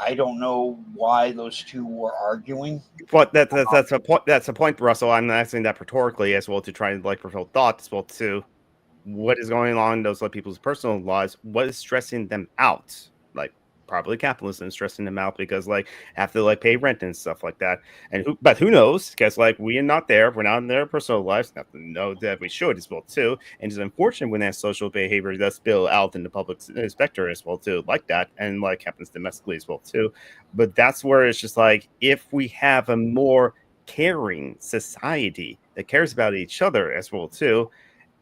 I don't know why those two were arguing. But that's a point. That's a point, Russell. I'm asking that rhetorically as well to try and like propel thought as well too. What is going on in those like people's personal lives? What is stressing them out? Like probably capitalism is stressing them out because like have to like pay rent and stuff like that. And who knows? Because like we are not there. We're not in their personal lives. Not to know that we should as well too. And it's unfortunate when that social behavior does spill out in the public specter as well too, like that, and like happens domestically as well too. But that's where it's just like if we have a more caring society that cares about each other as well too,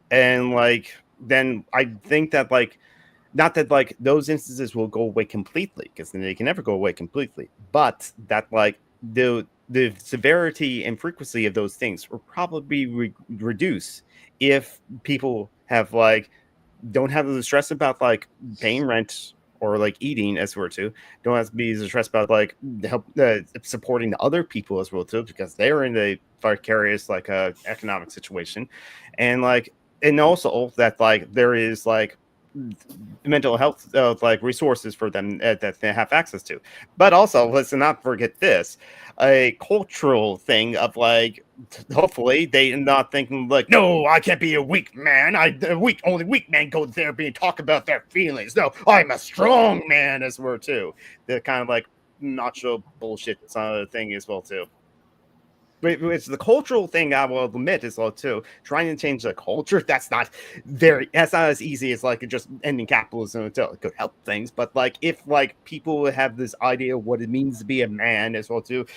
and like then I think that like not that like those instances will go away completely because then they can never go away completely, but that like the severity and frequency of those things will probably reduce if people have like don't have the stress about like paying rent or like eating as well too, don't have to be stressed about like help supporting other people as well too because they're in a vicarious like economic situation, and like and also that like there is like mental health like resources for them that they have access to. But also let's not forget this, a cultural thing of like hopefully they not thinking like no I can't be a weak man, only weak men go to therapy and talk about their feelings, no I'm a strong man as well too, the kind of like macho bullshit thing as well too. It's the cultural thing I will admit as well too. Trying to change the culture, that's not as easy as like just ending capitalism until it could help things. But like if like people have this idea of what it means to be a man as well too,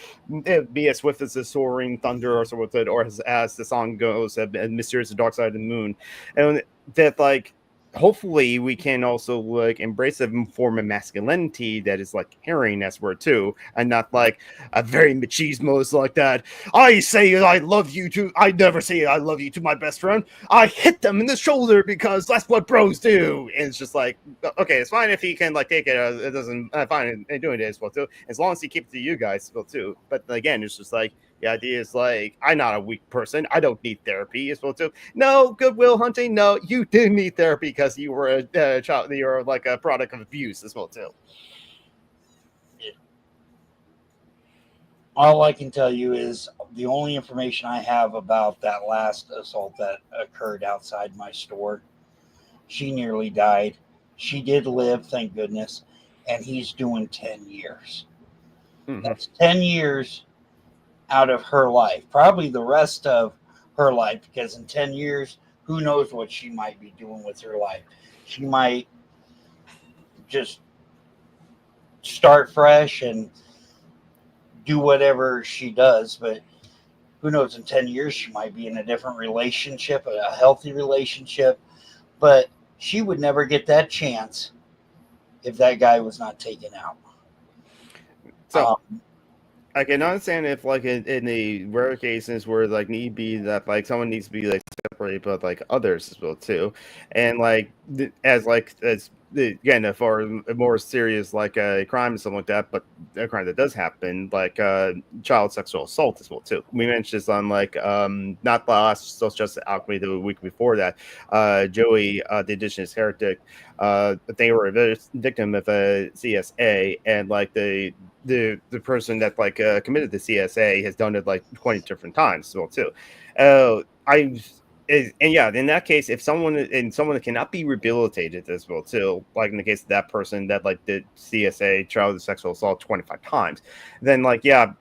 be as swift as the soaring thunder or so or as the song goes, mysterious dark side of the moon, and that like hopefully we can also like embrace a form of masculinity that is like caring as we're too, and not like a very machismo like that. I say I love you to. I never say I love you to my best friend. I hit them in the shoulder because that's what bros do. And it's just like, okay, it's fine if he can like take it. It doesn't fine in doing it as well too, as long as he keeps it to you guys as well too. But again, it's just like the idea is like I'm not a weak person. I don't need therapy as well too. No, Goodwill Hunting. No, you do need therapy because you were a child. You were like a product of abuse as well too. all I can tell you is the only information I have about that last assault that occurred outside my store. She nearly died. She did live, thank goodness, and he's doing 10 years. Mhm. That's 10 years out of her life, probably the rest of her life, because in 10 years, who knows what she might be doing with her life. She might just start fresh and do whatever she does, but who knows, in 10 years, she might be in a different relationship, a healthy relationship, but she would never get that chance if that guy was not taken out. So I can understand if, like, in the rare cases where, like, need be that, like, someone needs to be, like, separated, but, like, others as well too, and like again, for a more serious, like, a crime and something like that, but a crime that does happen, like child sexual assault as well too. We mentioned this on, like, not the last social justice alchemy, the week before that. Joey, the indigenous heretic, they were a victim of a CSA, and like the person that, like, committed the CSA has done it like 20 different times as well too. And yeah, in that case, if someone cannot be rehabilitated as well too, like in the case of that person that, like, did CSA, child sexual assault, 25 times, then, like, yeah,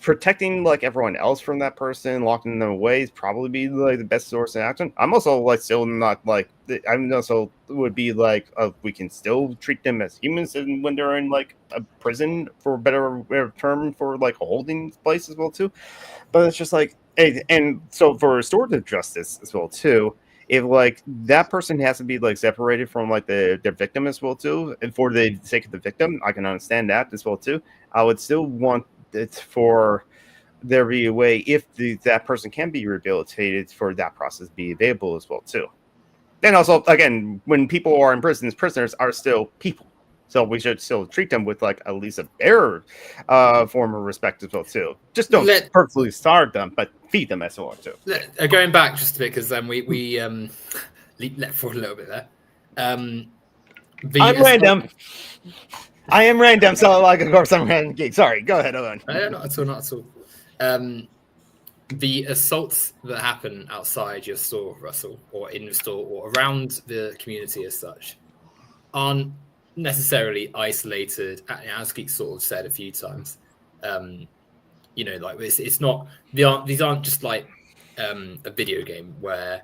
protecting, like, everyone else from that person, locking them away is probably be, like, the best source of action. I'm also, like, still not, like, I'm also would be like, we can still treat them as humans when they're in, like, a prison, for a better term, for, like, a holding place as well too. But it's just like, and so for restorative justice as well too, if, like, that person has to be, like, separated from, like, their victim as well too, and for the sake of the victim, I can understand that as well too. I would still want it for there be a way, if that person can be rehabilitated, for that process to be available as well too. And also, again, when people are in prisons, prisoners are still people. So we should still treat them with, like, at least a bare form of respect as well too. Just don't perfectly starve them, but feed them as well too. Going back just a bit, because then we let forward a little bit there. I'm random. I am random, so, like, of course I'm random geek. Sorry, go ahead, Owen. Not at all, not at all. The assaults that happen outside your store, Russell, or in the store, or around the community as such, aren't necessarily isolated. As Geek sort of said a few times, you know, like, it's not, these aren't just like a video game where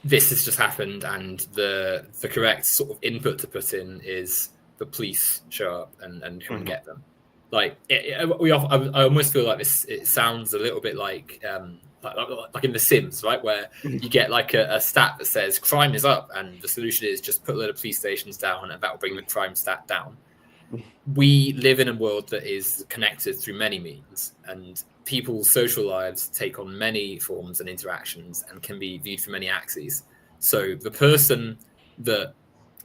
this has just happened and the correct sort of input to put in is the police show up and come and get them. Like, I almost feel like this. It sounds a little bit like in The Sims, right, where you get, like, a stat that says crime is up, and the solution is just put a lot of police stations down, and that will bring the crime stat down. We live in a world that is connected through many means, and people's social lives take on many forms and interactions, and can be viewed from many axes. So the person that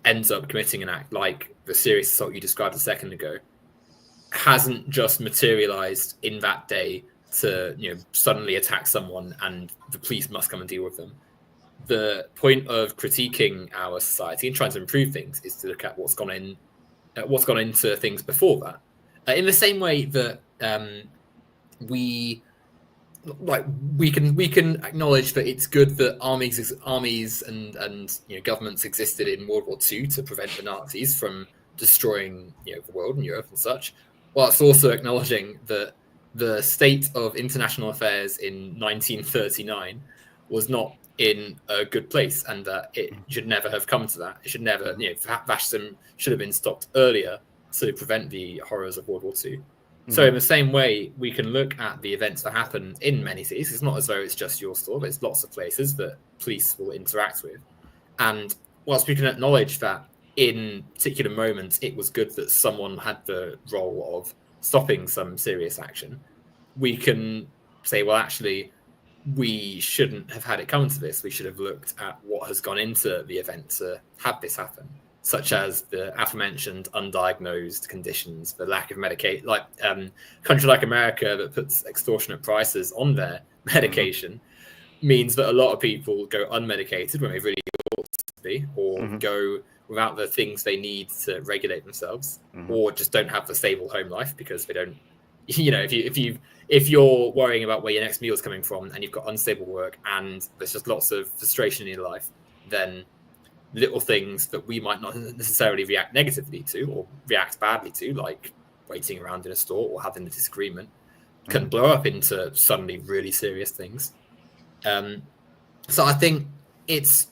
ends up committing an act like the serious assault you described a second ago hasn't just materialized in that day to, you know, suddenly attack someone and the police must come and deal with them. The point of critiquing our society and trying to improve things is to look at what's gone into things before that. In the same way that we can acknowledge that it's good that armies and you know, governments existed in World War II to prevent the Nazis from destroying, you know, the world and Europe and such, whilst also acknowledging that the state of international affairs in 1939 was not in a good place, and that it should never have come to that. It should never, you know, fascism should have been stopped earlier to prevent the horrors of World War II. So in the same way, we can look at the events that happen in many cities. It's not as though it's just your store, but it's lots of places that police will interact with. And whilst we can acknowledge that in particular moments, it was good that someone had the role of stopping some serious action, we can say, well, actually, we shouldn't have had it come to this. We should have looked at what has gone into the event to have this happen, such as the aforementioned undiagnosed conditions, the lack of medication, like a country like America that puts extortionate prices on their medication means that a lot of people go unmedicated when they really ought to be, or go without the things they need to regulate themselves, or just don't have the stable home life because they don't if you're worrying about where your next meal is coming from and you've got unstable work and there's just lots of frustration in your life, then little things that we might not necessarily react negatively to or react badly to, like waiting around in a store or having a disagreement, can blow up into suddenly really serious things. So I think it's,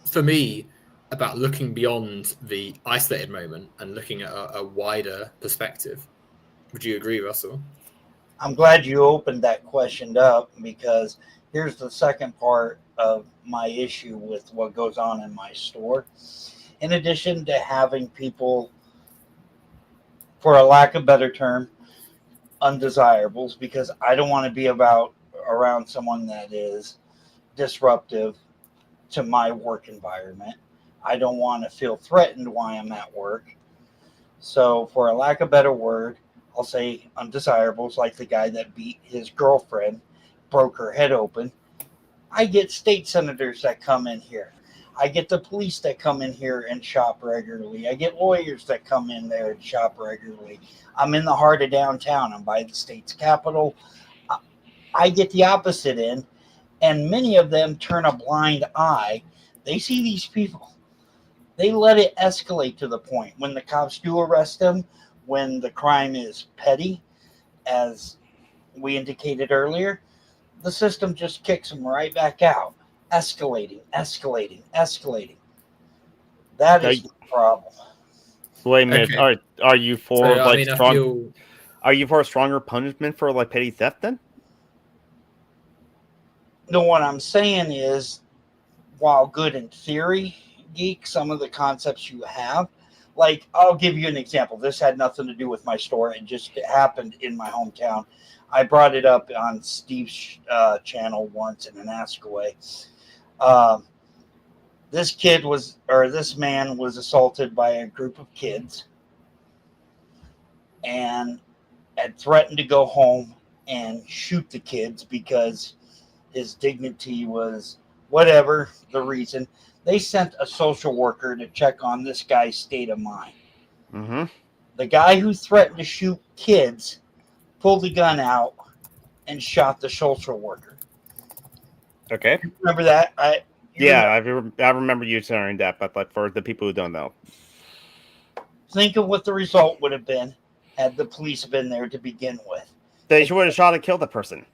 for me, about looking beyond the isolated moment and looking at a wider perspective. Would you agree, Russell? I'm glad you opened that question up, because here's the second part of my issue with what goes on in my store. In addition to having people, for a lack of a better term, undesirables, because I don't want to be around someone that is disruptive to my work environment. I don't want to feel threatened while I'm at work. So, for a lack of a better word, I'll say undesirables, like the guy that beat his girlfriend, broke her head open. I get state senators that come in here. I get the police that come in here and shop regularly. I get lawyers that come in there and shop regularly. I'm in the heart of downtown. I'm by the state's capitol. I get the opposite end, and many of them turn a blind eye. They see these people. They let it escalate to the point when the cops do arrest them, when the crime is petty, as we indicated earlier, the system just kicks them right back out, escalating. That is the problem. Wait a minute. Okay. Are you for So, like strong? Are you for a stronger punishment for like petty theft then? No, what I'm saying is, while good in theory, Geek, some of the concepts you have, like, I'll give you an example. This had nothing to do with my store. It just happened in my hometown. I brought it up on Steve's channel once in an Ask Away. This man was assaulted by a group of kids and had threatened to go home and shoot the kids because his dignity was whatever the reason. They sent a social worker to check on this guy's state of mind. Mm-hmm. The guy who threatened to shoot kids pulled the gun out and shot the social worker. Okay. Remember that? I remember you sharing that, but like for the people who don't know. Think of what the result would have been had the police been there to begin with. They would have shot and killed the person.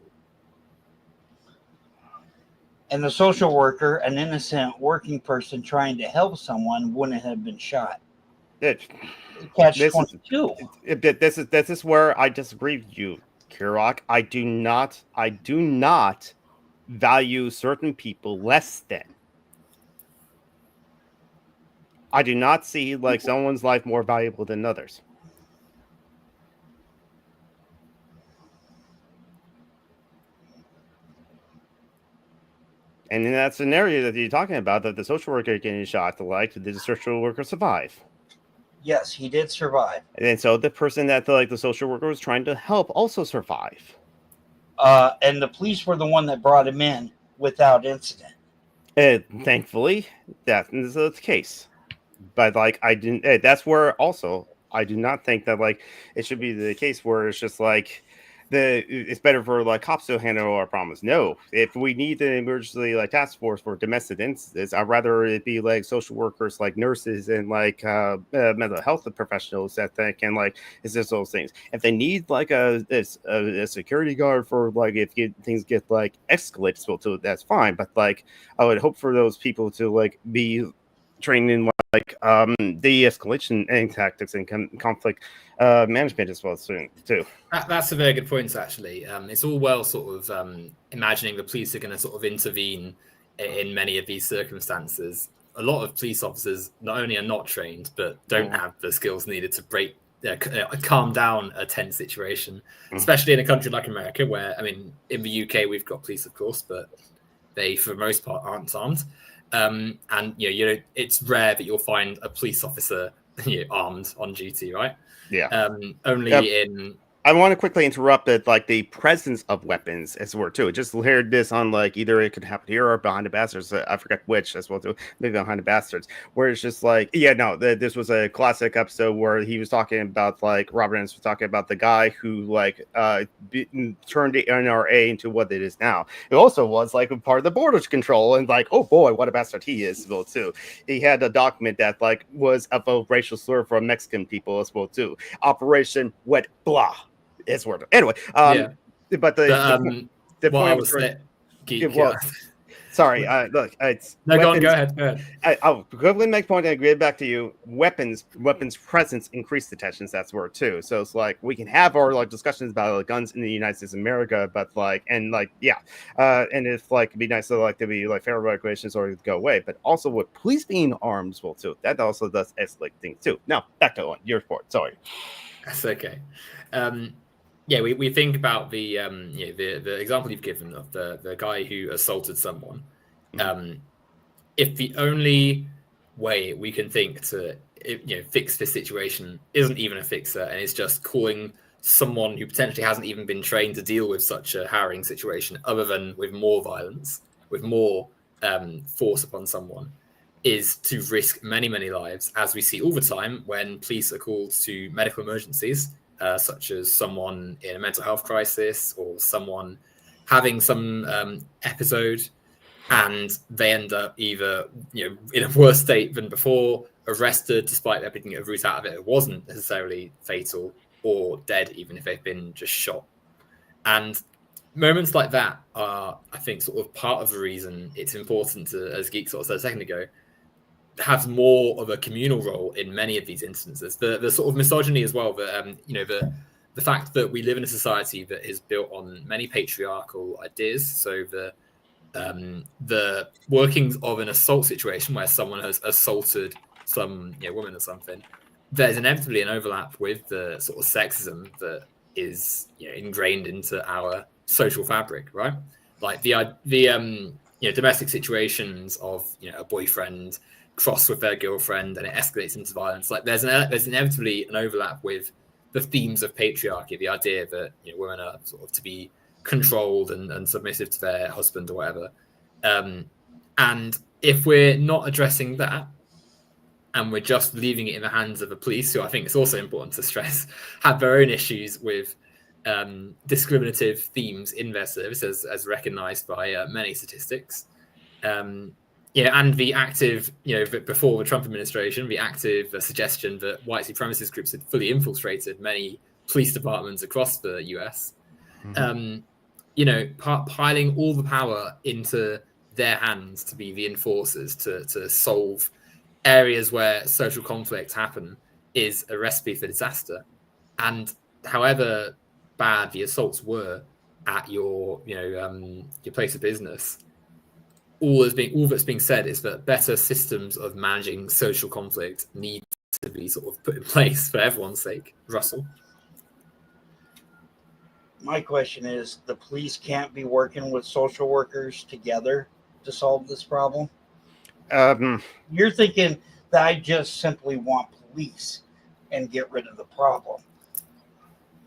And the social worker, an innocent working person trying to help someone, wouldn't have been shot. Catch 22. This is where I disagree with you, Kirok. I do not value certain people less than. I do not see like someone's life more valuable than others. And in that scenario that you're talking about, that the social worker getting shot, did the social worker survive? Yes, he did survive. And so the person that the social worker was trying to help also survive. And the police were the one that brought him in without incident. Thankfully, that is the case. But like I didn't. That's where also I do not think that like it should be the case where it's just like it's better for like cops to handle our problems. No, if we need an emergency like task force for domestic incidents, I'd rather it be like social workers, like nurses and like mental health professionals that can like assist those things. If they need like a security guard for like if things get like escalated, so that's fine. But like I would hope for those people to like be trained in like de-escalation and tactics and conflict management as well too. That's a very good point, actually. It's all well sort of imagining the police are going to sort of intervene in many of these circumstances. A lot of police officers not only are not trained, but don't have the skills needed to calm down a tense situation, especially in a country like America, where, I mean, in the UK, we've got police, of course, but they, for the most part, aren't armed. And it's rare that you'll find a police officer armed on duty, right? Yeah. Only in I want to quickly interrupt that, like, the presence of weapons as well too. Just heard this on, like, either it could happen here or Behind the Bastards. I forget which as well too. Maybe Behind the Bastards, where it's just like, yeah, no, this was a classic episode where he was talking about, like, Robert Ennis was talking about the guy who, like, turned the NRA into what it is now. It also was like a part of the border control, and like, oh boy, what a bastard he is as well too. He had a document that, like, was of a racial slur for Mexican people as well too. Operation Wet Blah. It's word. Anyway, Yeah. but the What point I was was for, saying, geek. well, sorry, look, it's No, weapons, go ahead. I'll quickly make point and get back to you. Weapons presence increased the tensions. That's word too. So it's like we can have our, like, discussions about, like, guns in the United States of America, but, like, and, like, yeah, and if, like, it'd be nice to, like, to be, like, fair regulations or to go away, but also with police being armed as well too. That also does escalate things too. Now back to your report. Sorry. That's okay. Yeah, we think about the the example you've given of the guy who assaulted someone. If the only way we can think to fix this situation isn't even a fixer, and it's just calling someone who potentially hasn't even been trained to deal with such a harrowing situation, other than with more violence, with more force upon someone, is to risk many lives, as we see all the time when police are called to medical emergencies. Such as someone in a mental health crisis or someone having some episode, and they end up either in a worse state than before, arrested despite there being a route out of it. It wasn't necessarily fatal, or dead even if they've been just shot. And moments like that are, I think, sort of part of the reason it's important to, as Geek sort of said a second ago, have more of a communal role in many of these instances. The sort of misogyny as well, that the fact that we live in a society that is built on many patriarchal ideas. So the workings of an assault situation where someone has assaulted some woman or something, there's inevitably an overlap with the sort of sexism that is ingrained into our social fabric, right? Like the domestic situations of a boyfriend cross with their girlfriend and it escalates into violence. Like there's inevitably an overlap with the themes of patriarchy, the idea that women are sort of to be controlled and submissive to their husband or whatever. And if we're not addressing that, and we're just leaving it in the hands of the police, who I think it's also important to stress have their own issues with discriminative themes in their service, as recognized by many statistics. And the active, before the Trump administration, the active suggestion that white supremacist groups had fully infiltrated many police departments across the US, piling all the power into their hands to be the enforcers, to solve areas where social conflicts happen, is a recipe for disaster. And however bad the assaults were at your place of business, all that's being said is that better systems of managing social conflict need to be sort of put in place for everyone's sake. Russell? My question is, the police can't be working with social workers together to solve this problem? You're thinking that I just simply want police and get rid of the problem.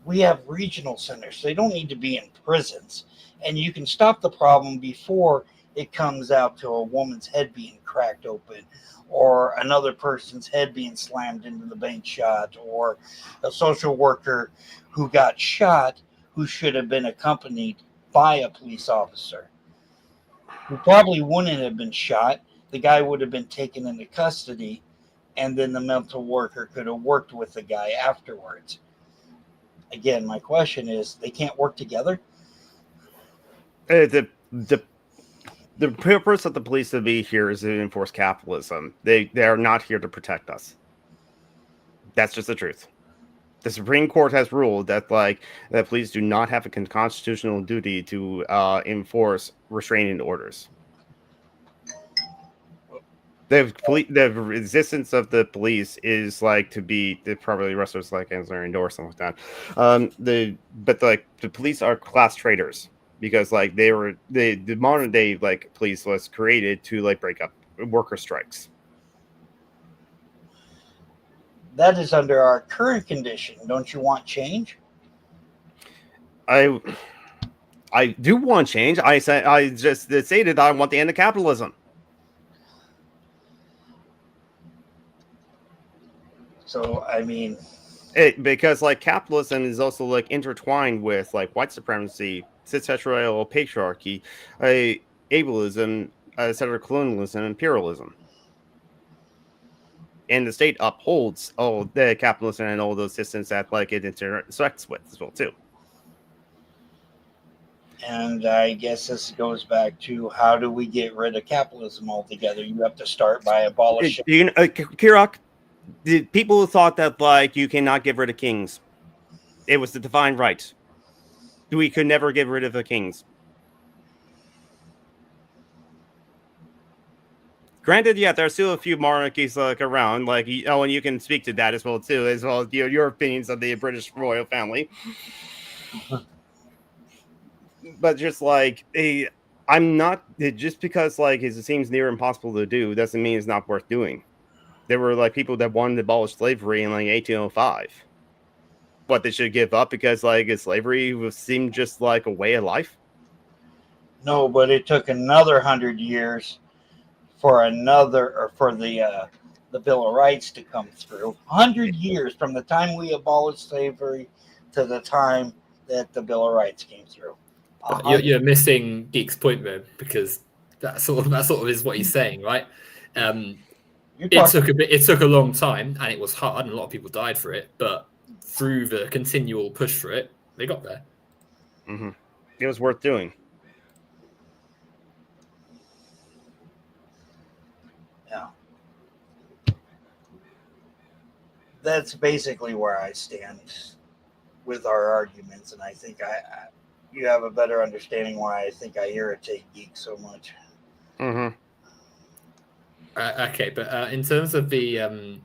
We have regional centers. They don't need to be in prisons. And you can stop the problem before it comes out to a woman's head being cracked open, or another person's head being slammed into the bank shot, or a social worker who got shot who should have been accompanied by a police officer who probably wouldn't have been shot. The guy would have been taken into custody, and then the mental worker could have worked with the guy afterwards. Again, my question is, they can't work together? The purpose of the police to be here is to enforce capitalism. They are not here to protect us. That's just the truth. The Supreme Court has ruled that that police do not have a constitutional duty to enforce restraining orders. The resistance of the police is to be probably wrestlers like Ansler or something like that. The police are class traitors, because the modern day police was created to break up worker strikes. That is under our current condition. Don't you want change? I do want change. I just stated I want the end of capitalism. So I mean, because like capitalism is also like intertwined with like white supremacy, cis-heterosexual patriarchy, ableism, settler colonialism, and imperialism. And the state upholds all the capitalism and all those systems that like it intersects with as well too. and I guess this goes back to how do we get rid of capitalism altogether? You have to start by abolishing. Kirok, the people thought that like you cannot get rid of kings. It was the divine right. We could never get rid of the kings. Granted, yeah, there are still a few monarchies like around, like and you can speak to that as well too, as well as your opinions of the British royal family. But just like I'm not just because like it seems near impossible to do doesn't mean it's not worth doing. There were like people that wanted to abolish slavery in like 1805. What, they should give up because like slavery seemed just like a way of life? No, but it took another 100 years for the Bill of Rights to come through. 100 years from the time we abolished slavery to the time that the Bill of Rights came through. You're missing Geek's point though, because that sort of is what he's saying, right? It took a long time, and it was hard, and a lot of people died for it. But through the continual push for it, they got there. Mm-hmm. It was worth doing. Yeah, that's basically where I stand with our arguments, and I think you have a better understanding why I think I irritate Geek so much. Mm-hmm. Okay, but in terms of the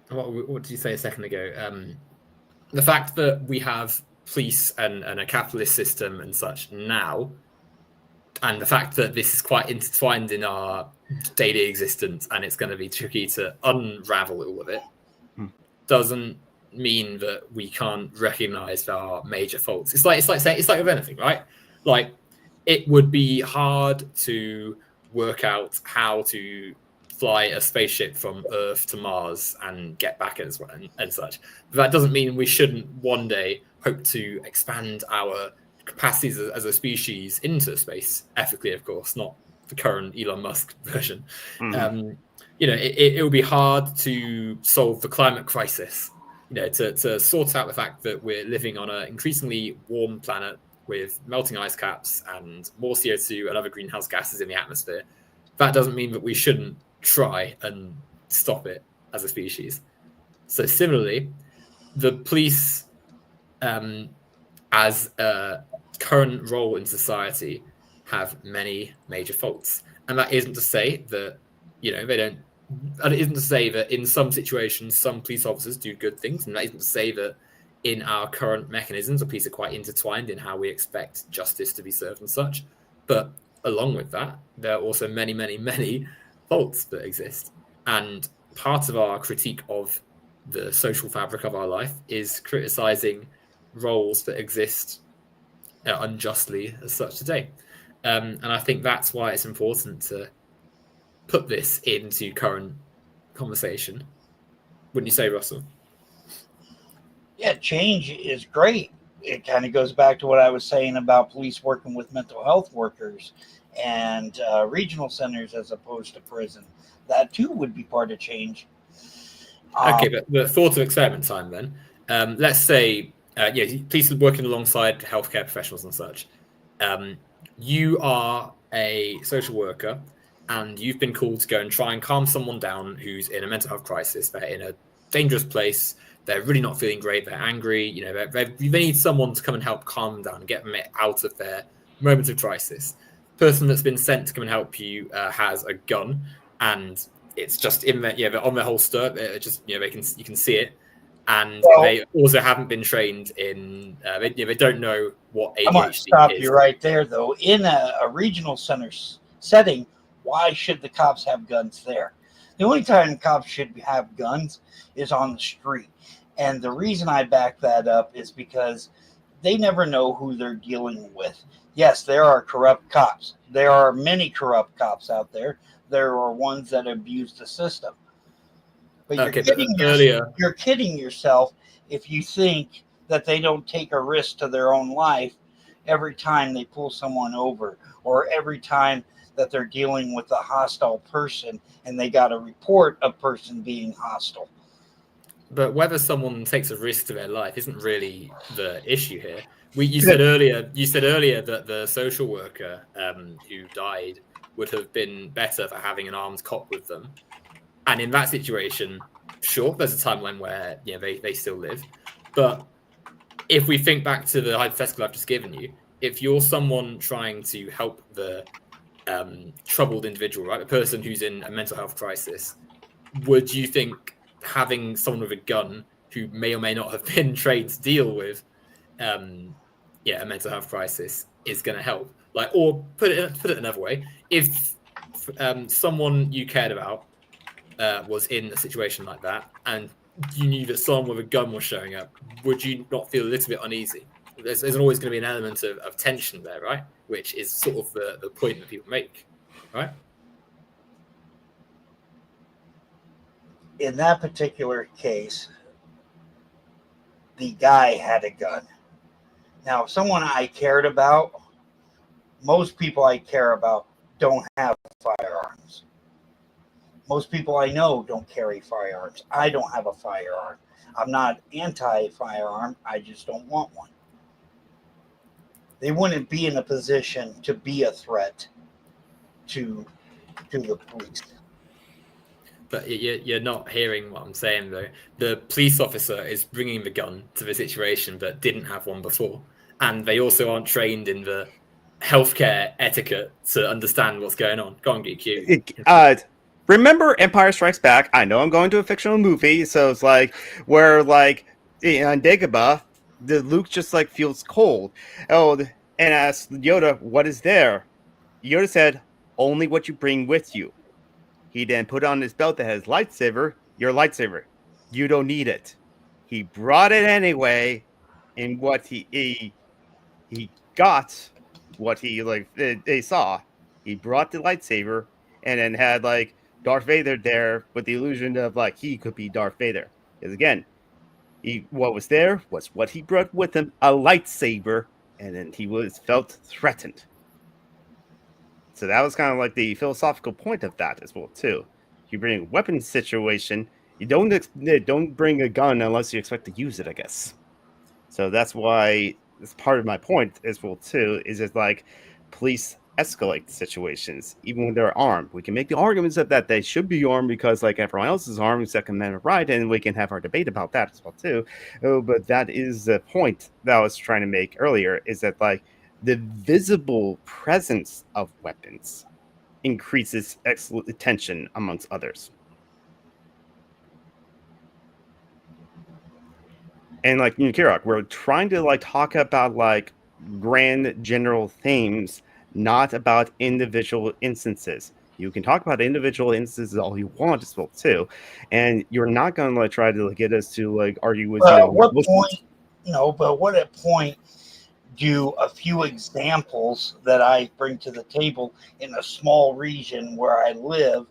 what did you say a second ago? The fact that we have police and a capitalist system and such now, and the fact that this is quite intertwined in our daily existence, and it's going to be tricky to unravel all of it, doesn't mean that we can't recognize our major faults. It's like with anything, right? Like, it would be hard to work out how to fly a spaceship from Earth to Mars and get back as well and such. But that doesn't mean we shouldn't one day hope to expand our capacities as a species into space ethically, of course, not the current Elon Musk version. Mm-hmm. It will be hard to solve the climate crisis, to sort out the fact that we're living on an increasingly warm planet with melting ice caps and more CO2 and other greenhouse gases in the atmosphere. That doesn't mean that we shouldn't try and stop it as a species. So similarly, the police as a current role in society have many major faults. And that isn't to say that, they don't, and it isn't to say that in some situations, some police officers do good things. And that isn't to say that in our current mechanisms, the police are quite intertwined in how we expect justice to be served and such. But along with that, there are also many, many, many faults that exist. And part of our critique of the social fabric of our life is criticizing roles that exist unjustly as such today. And I think that's why it's important to put this into current conversation. Wouldn't you say, Russell? Yeah, change is great. It kind of goes back to what I was saying about police working with mental health workers and regional centers as opposed to prison. That too would be part of change. Okay, but the thought of experiment time then. Let's say, police are working alongside healthcare professionals and such. You are a social worker, and you've been called to go and try and calm someone down who's in a mental health crisis. They're in a dangerous place. They're really not feeling great. They're angry. They need someone to come and help calm them down and get them out of their moment of crisis. The person that's been sent to come and help you has a gun, and it's just in there. They're on their holster. Just you can see it, and they also haven't been trained in. They don't know what ADHD is. I'm going to stop you right there, though. In a regional center setting, why should the cops have guns there? The only time cops should have guns is on the street. And the reason I back that up is because they never know who they're dealing with. Yes, there are corrupt cops. There are many corrupt cops out there. There are ones that abuse the system. But you're kidding yourself if you think that they don't take a risk to their own life every time they pull someone over, or every time that they're dealing with a hostile person and they got to report a person being hostile. But whether someone takes a risk to their life isn't really the issue here. You said earlier that the social worker who died would have been better for having an armed cop with them. And in that situation, sure, there's a timeline where they still live. But if we think back to the hypothetical I've just given you, if you're someone trying to help the troubled individual, right, the person who's in a mental health crisis, would you think having someone with a gun who may or may not have been trained to deal with a mental health crisis is going to help? Like, or put it another way, if someone you cared about was in a situation like that and you knew that someone with a gun was showing up, would you not feel a little bit uneasy? There's always going to be an element of tension there, right? Which is sort of the point that people make, right? In that particular case, the guy had a gun. Now, someone I cared about, most people I care about don't have firearms. Most people I know don't carry firearms. I don't have a firearm. I'm not anti-firearm. I just don't want one. They wouldn't be in a position to be a threat to the police. But you're not hearing what I'm saying, though. The police officer is bringing the gun to the situation but didn't have one before. And they also aren't trained in the healthcare etiquette to understand what's going on. Go on, GQ. Remember Empire Strikes Back? I know I'm going to a fictional movie, so it's like where, like, on Dagobah, the Luke just like feels cold. Oh, and asks Yoda, "What is there?" Yoda said, "Only what you bring with you." He then put on his belt that has lightsaber. Your lightsaber. You don't need it. He brought it anyway, and what he got, what he they saw. He brought the lightsaber, and then had like Darth Vader there with the illusion of like he could be Darth Vader. Because again, what was there was what he brought with him, a lightsaber, and then he felt threatened. So that was kind of like the philosophical point of that as well too. You bring a weapon situation, you don't bring a gun unless you expect to use it, I guess. So that's why it's part of my point as well too. Is it like police escalate situations even when they're armed? We can make the arguments that they should be armed because like everyone else is armed, Second Amendment right, and we can have our debate about that as well too. But that is the point that I was trying to make earlier, is that like the visible presence of weapons increases tension amongst others. And like Kirok, we're trying to like talk about like grand general themes, not about individual instances. You can talk about individual instances all you want as well too, and you're not going to like try to like, get us to like argue with But at what point? But what at point do a few examples that I bring to the table in a small region where I live?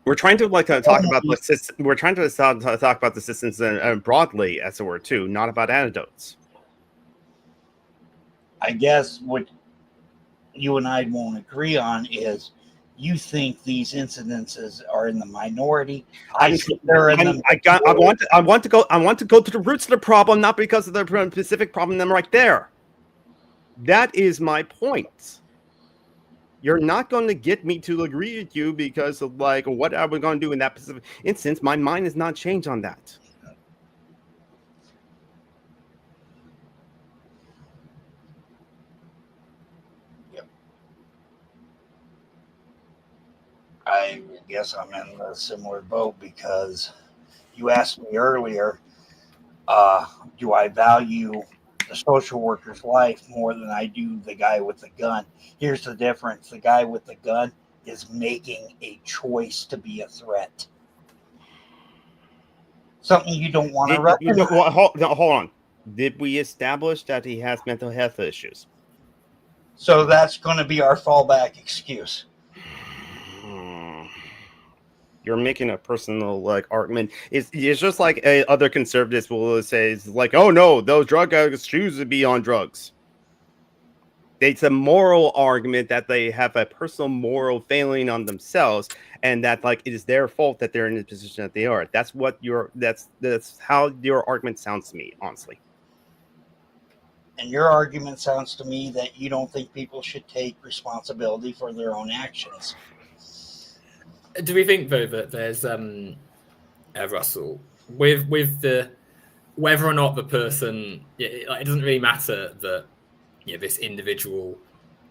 We're trying to like talk about the system. We're trying to talk about the systems broadly, as it were, too, not about anecdotes. I guess what you and I won't agree on is you think these incidences are in the minority. I think they're in the I want to go to the roots of the problem, not because of the specific problem. Them right there. That is my point. You're not going to get me to agree with you because of like what are we going to do in that specific instance. My mind has not changed on that. I guess I'm in a similar boat because you asked me earlier, do I value the social worker's life more than I do the guy with the gun? Here's the difference. The guy with the gun is making a choice to be a threat. Something you don't want to recognize. Hold on. Did we establish that he has mental health issues? So that's going to be our fallback excuse. You're making a personal argument. It's just like other conservatives will say, it's like, oh no, those drug addicts choose to be on drugs. It's a moral argument that they have a personal moral failing on themselves, and that it is their fault that they're in the position that they are. That's how your argument sounds to me, honestly. And your argument sounds to me that you don't think people should take responsibility for their own actions. Do we think, though, that there's Russell, with the whether or not the person, it doesn't really matter that this individual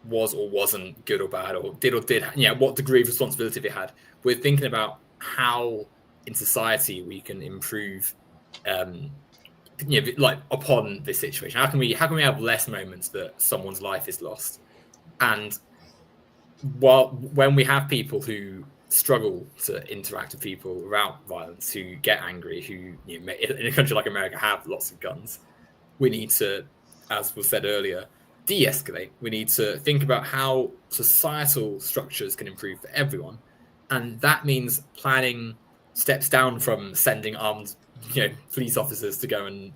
was or wasn't good or bad, or did, what degree of responsibility they had. We're thinking about how in society we can improve, upon this situation. How can we have less moments that someone's life is lost? And when we have people who struggle to interact with people without violence, who get angry, who in a country like America have lots of guns, we need to, as was said earlier, de-escalate. We need to think about how societal structures can improve for everyone, and that means planning steps down from sending armed police officers to go and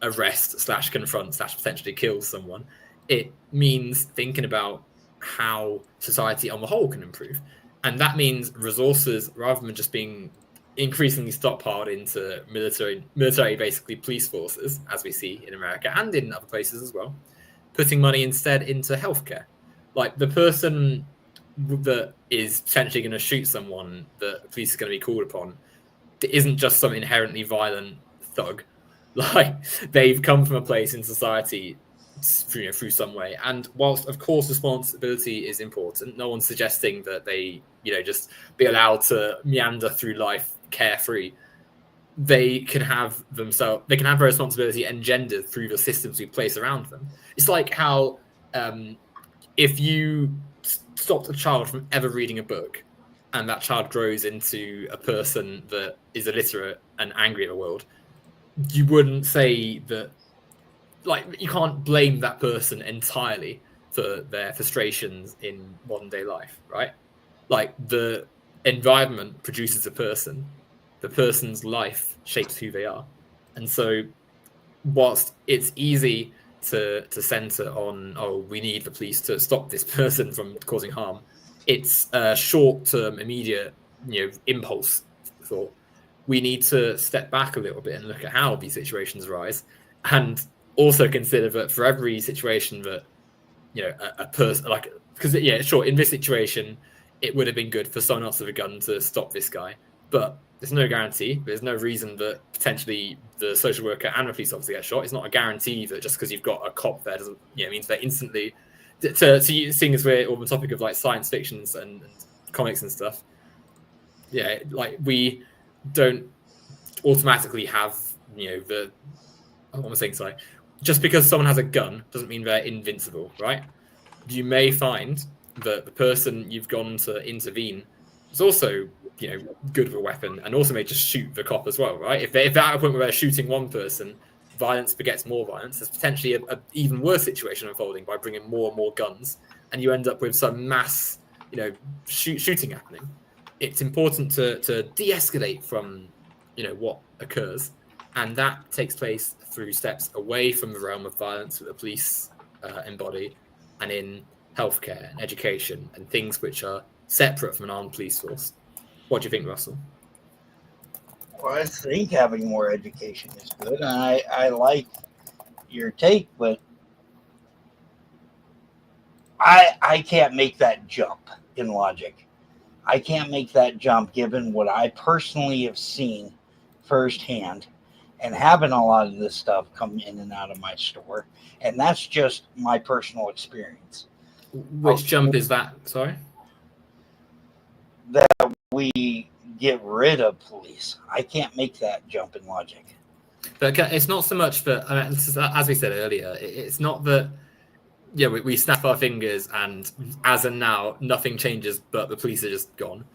arrest / confront / potentially kill someone. It means thinking about how society on the whole can improve. And that means resources, rather than just being increasingly stockpiled into military, basically police forces, as we see in America and in other places as well, putting money instead into healthcare. Like the person that is potentially going to shoot someone that the police is going to be called upon isn't just some inherently violent thug. Like they've come from a place in society through some way. And whilst of course responsibility is important, no one's suggesting that they just be allowed to meander through life carefree. They can have their responsibility engendered through the systems we place around them. It's like how if you stopped a child from ever reading a book and that child grows into a person that is illiterate and angry at the world, you wouldn't say that, you can't blame that person entirely for their frustrations in modern day life, right? Like the environment produces a person, the person's life shapes who they are. And so whilst it's easy to center on, we need the police to stop this person from causing harm, it's a short-term, immediate, impulse thought. We need to step back a little bit and look at how these situations arise, and also consider that for every situation that a person in this situation it would have been good for someone else with a gun to stop this guy, but there's no guarantee. There's no reason that potentially the social worker and the police officer get shot. It's not a guarantee that just because you've got a cop there doesn't means they're instantly seeing as we're on the topic of science fictions and comics and stuff. We don't automatically have just because someone has a gun doesn't mean they're invincible, right? You may find that the person you've gone to intervene is also good with a weapon and also may just shoot the cop as well, right? If they're at a point where they're shooting one person, violence begets more violence. There's potentially a even worse situation unfolding by bringing more and more guns, and you end up with some mass shooting happening. It's important to de-escalate from what occurs, and that takes place through steps away from the realm of violence that the police embody, and in healthcare and education and things which are separate from an armed police force. What do you think, Russell? Well, I think having more education is good, and I like your take, but I can't make that jump in logic. I can't make that jump given what I personally have seen firsthand and having a lot of this stuff come in and out of my store. And that's just my personal experience. Which jump is that? Sorry? That we get rid of police. I can't make that jump in logic. But it's not so much that, as we said earlier, it's not that we snap our fingers and as and now nothing changes, but the police are just gone.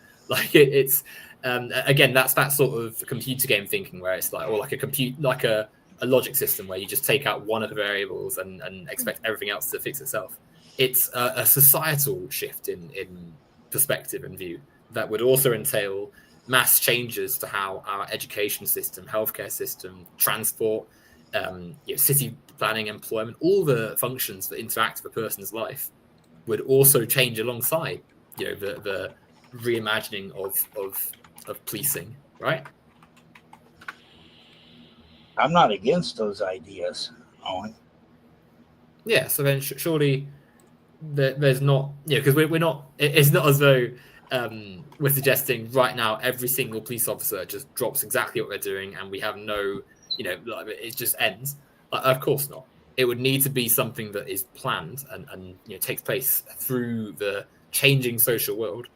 It's again, that's that sort of computer game thinking where it's like, or like a a logic system where you just take out one of the variables and expect everything else to fix itself. It's a societal shift in perspective and view that would also entail mass changes to how our education system, healthcare system, transport, city planning, employment, all the functions that interact with a person's life would also change alongside, the reimagining of policing, right? I'm not against those ideas, Owen. Yeah, so then surely there's not, because we're not, it's not as though we're suggesting right now every single police officer just drops exactly what they're doing and we have no, it just ends. Of course not. It would need to be something that is planned and takes place through the changing social world.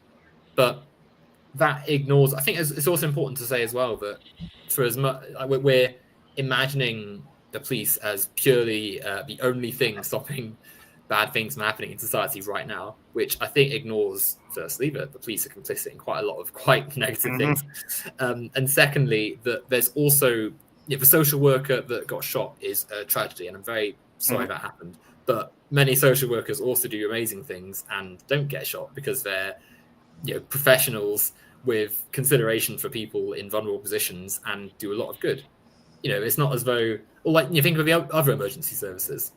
But that ignores, I think it's also important to say as well that for as much, we're imagining the police as purely the only thing stopping bad things from happening in society right now, which I think ignores, firstly, that the police are complicit in quite a lot of quite negative things. And secondly, that there's also, the social worker that got shot is a tragedy, and I'm very sorry that happened. But many social workers also do amazing things and don't get shot because they're professionals with consideration for people in vulnerable positions and do a lot of good. It's not as though, or like you think of the other emergency services,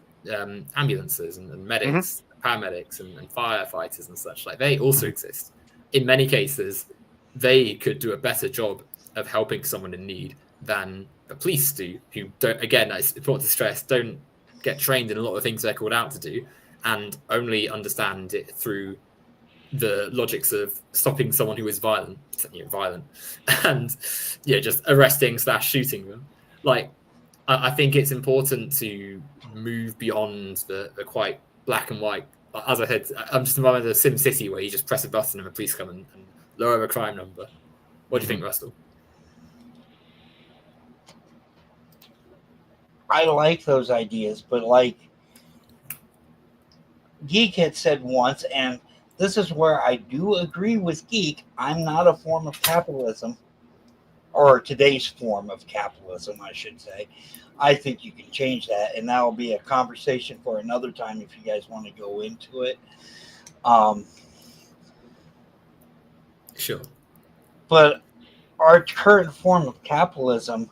ambulances and medics, paramedics and firefighters and such, like they also exist. In many cases, they could do a better job of helping someone in need than the police do, who don't, again, it's important to stress, don't get trained in a lot of things they're called out to do and only understand it through the logics of stopping someone who is violent and just arresting / shooting them. Like, I think it's important to move beyond the quite black and white. As I said, I'm just reminded of Sim City where you just press a button and the police come and lower a crime number. What do you think, Russell? I like those ideas, but like Geek had said once, and this is where I do agree with Geek, I'm not a form of capitalism, or today's form of capitalism, I should say. I think you can change that, and that will be a conversation for another time if you guys want to go into it. Sure. But our current form of capitalism,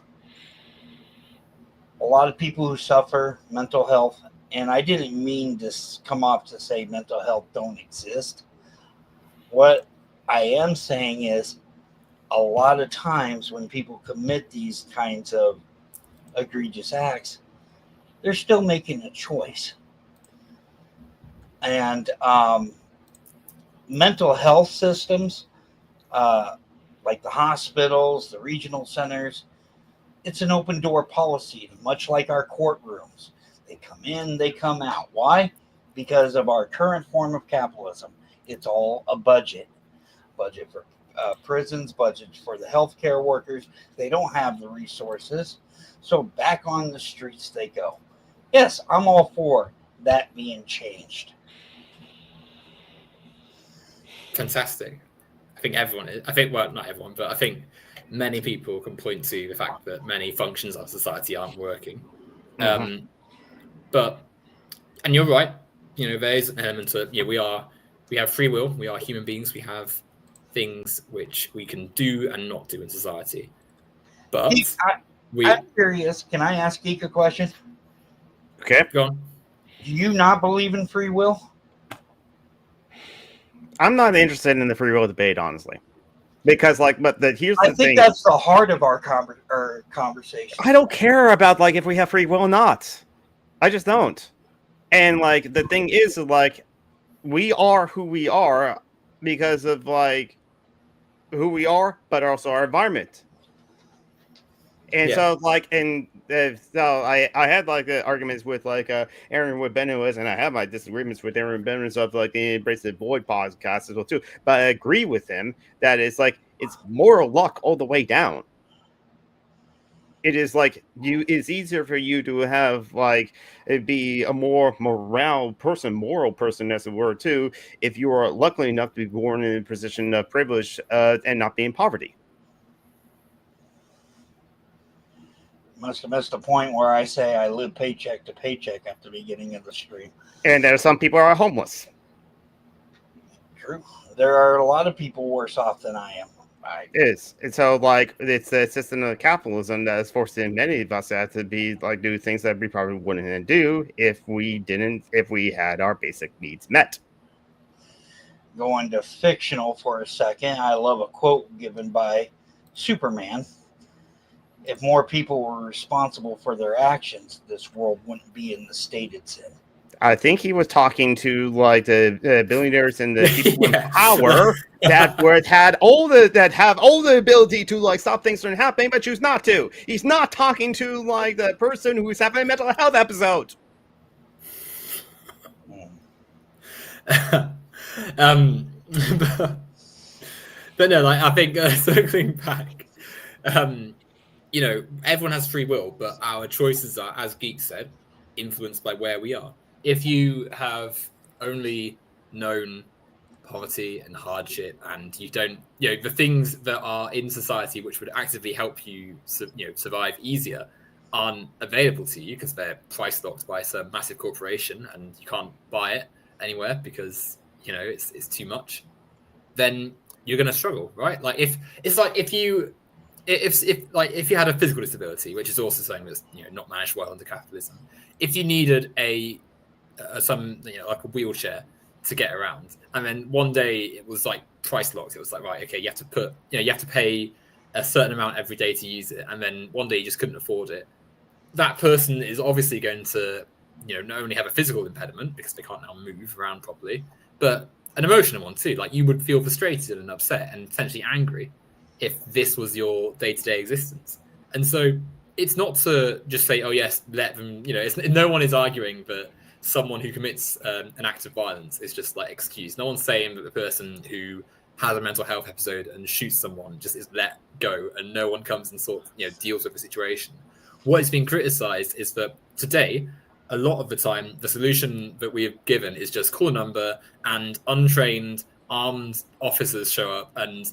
a lot of people who suffer mental health, and I didn't mean to come off to say mental health don't exist. What I am saying is a lot of times when people commit these kinds of egregious acts, they're still making a choice. And mental health systems, like the hospitals, the regional centers, it's an open door policy, much like our courtrooms. They come in, they come out. Why? Because of our current form of capitalism. It's all a budget. Budget for prisons, budget for the healthcare workers. They don't have the resources. So back on the streets they go. Yes, I'm all for that being changed. Fantastic. I think everyone is. Well, not everyone, but I think many people can point to the fact that many functions of society aren't working. But, and you're right, there is an element to, we have free will, we are human beings, we have things which we can do and not do in society. But I'm curious, can I ask Geek a question? Okay. Go on. Do you not believe in free will? I'm not interested in the free will debate, honestly. Because, here's the thing. I think that's the heart of our conversation. I don't care about, if we have free will or not. I just don't. And, the thing is, we are who we are because of, who we are, but also our environment. And so I had arguments with Aaron with Benowitz, and I have my disagreements with Aaron Benowitz of the Embrace the Void podcast as well too. But I agree with him that it's moral luck all the way down. It is it's easier for you to have be a more moral person as it were too, if you are lucky enough to be born in a position of privilege and not be in poverty. Must have missed a point where I say I live paycheck to paycheck at the beginning of the stream. And there are some people who are homeless. True. There are a lot of people worse off than I am. Is. And so, like, it's a system of capitalism that is forcing many of us to be, like, do things that we probably wouldn't do if we had our basic needs met. Going to fictional for a second, I love a quote given by Superman. If more people were responsible for their actions, this world wouldn't be in the state it's in. I think he was talking to like the billionaires and the people in power that have all the ability to like stop things from happening, but choose not to. He's not talking to like the person who's having a mental health episode. But no, like I think circling back, you know, everyone has free will, but our choices are, as Geek said, influenced by where we are. If you have only known poverty and hardship, and you don't, you know, the things that are in society which would actively help you, survive easier, aren't available to you because they're price locked by some massive corporation, and you can't buy it anywhere because it's too much. Then you're gonna struggle, right? Like if you had a physical disability, which is also something that's not managed well under capitalism, if you needed like a wheelchair to get around, and then one day it was like price locked, it was like, right, okay, you have to pay a certain amount every day to use it, and then one day you just couldn't afford it. That person is obviously going to not only have a physical impediment because they can't now move around properly, but an emotional one too. Like you would feel frustrated and upset and potentially angry if this was your day-to-day existence. And so it's not to just say, oh yes, let them, no one is arguing that someone who commits an act of violence is just like excused. No one's saying that the person who has a mental health episode and shoots someone just is let go and no one comes and deals with the situation. What is being criticized is that today, a lot of the time, the solution that we have given is just call a number and untrained armed officers show up and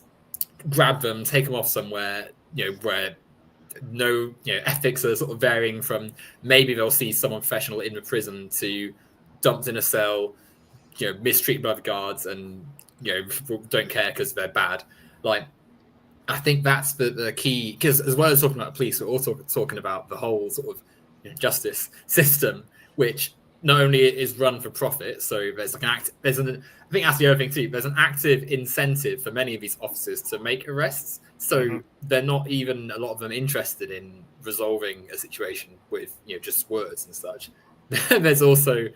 grab them, take them off somewhere, where no ethics are sort of varying from maybe they'll see someone professional in the prison to dumped in a cell, mistreated by the guards and don't care because they're bad. Like I think that's the key, because as well as talking about police, we're also talking about the whole sort of justice system, which not only is run for profit, so there's like I think that's the other thing too. There's an active incentive for many of these officers to make arrests, so they're not even, a lot of them, interested in resolving a situation with just words and such. There's also,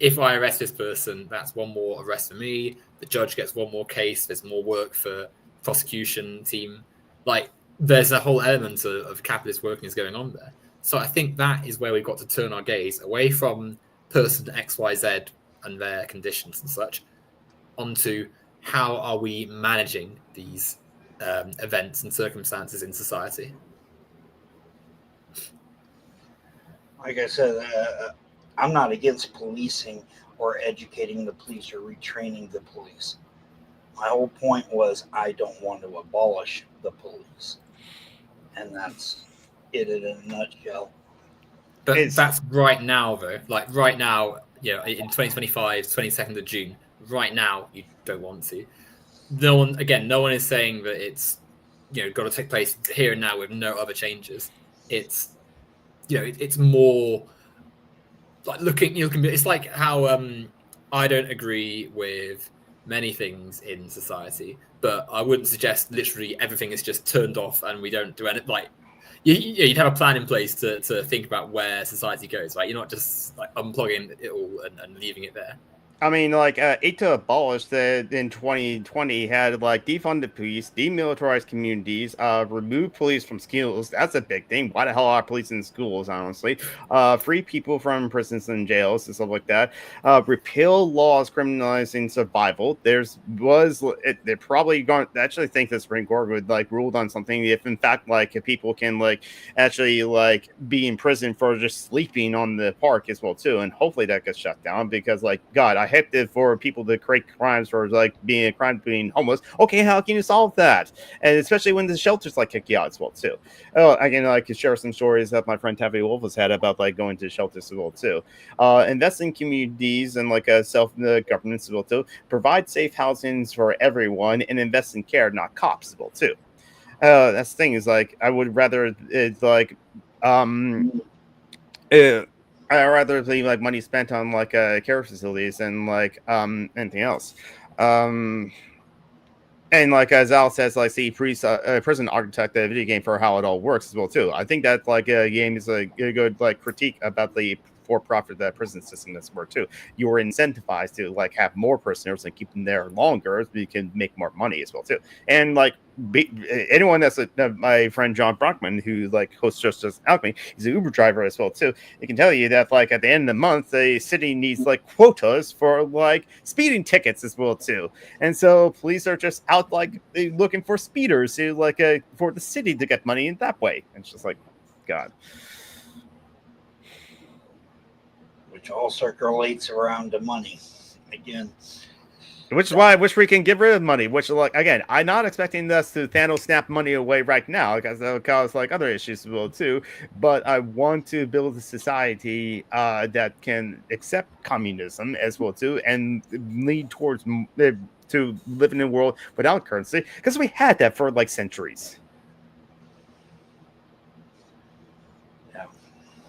if I arrest this person, that's one more arrest for me. The judge gets one more case. There's more work for prosecution team. Like there's a whole element of capitalist workings going on there. So I think that is where we've got to turn our gaze away from person XYZ and their conditions and such, onto how are we managing these events and circumstances in society. Like I said, I'm not against policing or educating the police or retraining the police. My whole point was I don't want to abolish the police. And that's it in a nutshell. But that's right now, though. Like right now, in 2025, 22nd of June, right now, you don't want to. No one is saying that it's got to take place here and now with no other changes. It's it's more like looking. It's like how I don't agree with many things in society, but I wouldn't suggest literally everything is just turned off and we don't do anything. Like you'd have a plan in place to think about where society goes, right? You're not just like unplugging it all and leaving it there. I mean, like, Aid to Abolish in 2020 had, like, defund the police, demilitarized communities, remove police from schools. That's a big thing. Why the hell are police in schools, honestly? Free people from prisons and jails and stuff like that. Repeal laws criminalizing survival. They're probably going to actually think the Supreme Court would, like, rule on something if, in fact, like, people can, like, actually, like, be in prison for just sleeping on the park as well, too. And hopefully that gets shut down because, like, God, I hectic for people to create crimes for like being a crime being homeless. Okay, how can you solve that? And especially when the shelters like kick you out as well too. Oh, I can like share some stories that my friend Taffy Wolf has had about like going to shelters as well too. Invest in communities and like a self-governance as well too. Provide safe housings for everyone and invest in care, not cops as well too. That's the thing is like I would rather it's like I'd rather leave like money spent on like care facilities and like anything else. And like as Al says, like see prison architect the video game for how it all works as well too. I think that like a game is a good like critique about the for-profit prison system that's work too. You are incentivized to like have more prisoners and keep them there longer so you can make more money as well too. And like anyone that's my friend John Brockman, who like hosts Just Alchemy, he's an Uber driver as well too. He can tell you that like at the end of the month, the city needs like quotas for like speeding tickets as well too. And so police are just out like looking for speeders to like for the city to get money in that way. And it's just like, God. Which all circulates around the money again. Which is why I wish we can get rid of money. Which, like, again, I'm not expecting us to Thanos snap money away right now, because that would cause like other issues as well too. But I want to build a society that can accept communism as well too, and lead towards to living in a world without currency, because we had that for like centuries.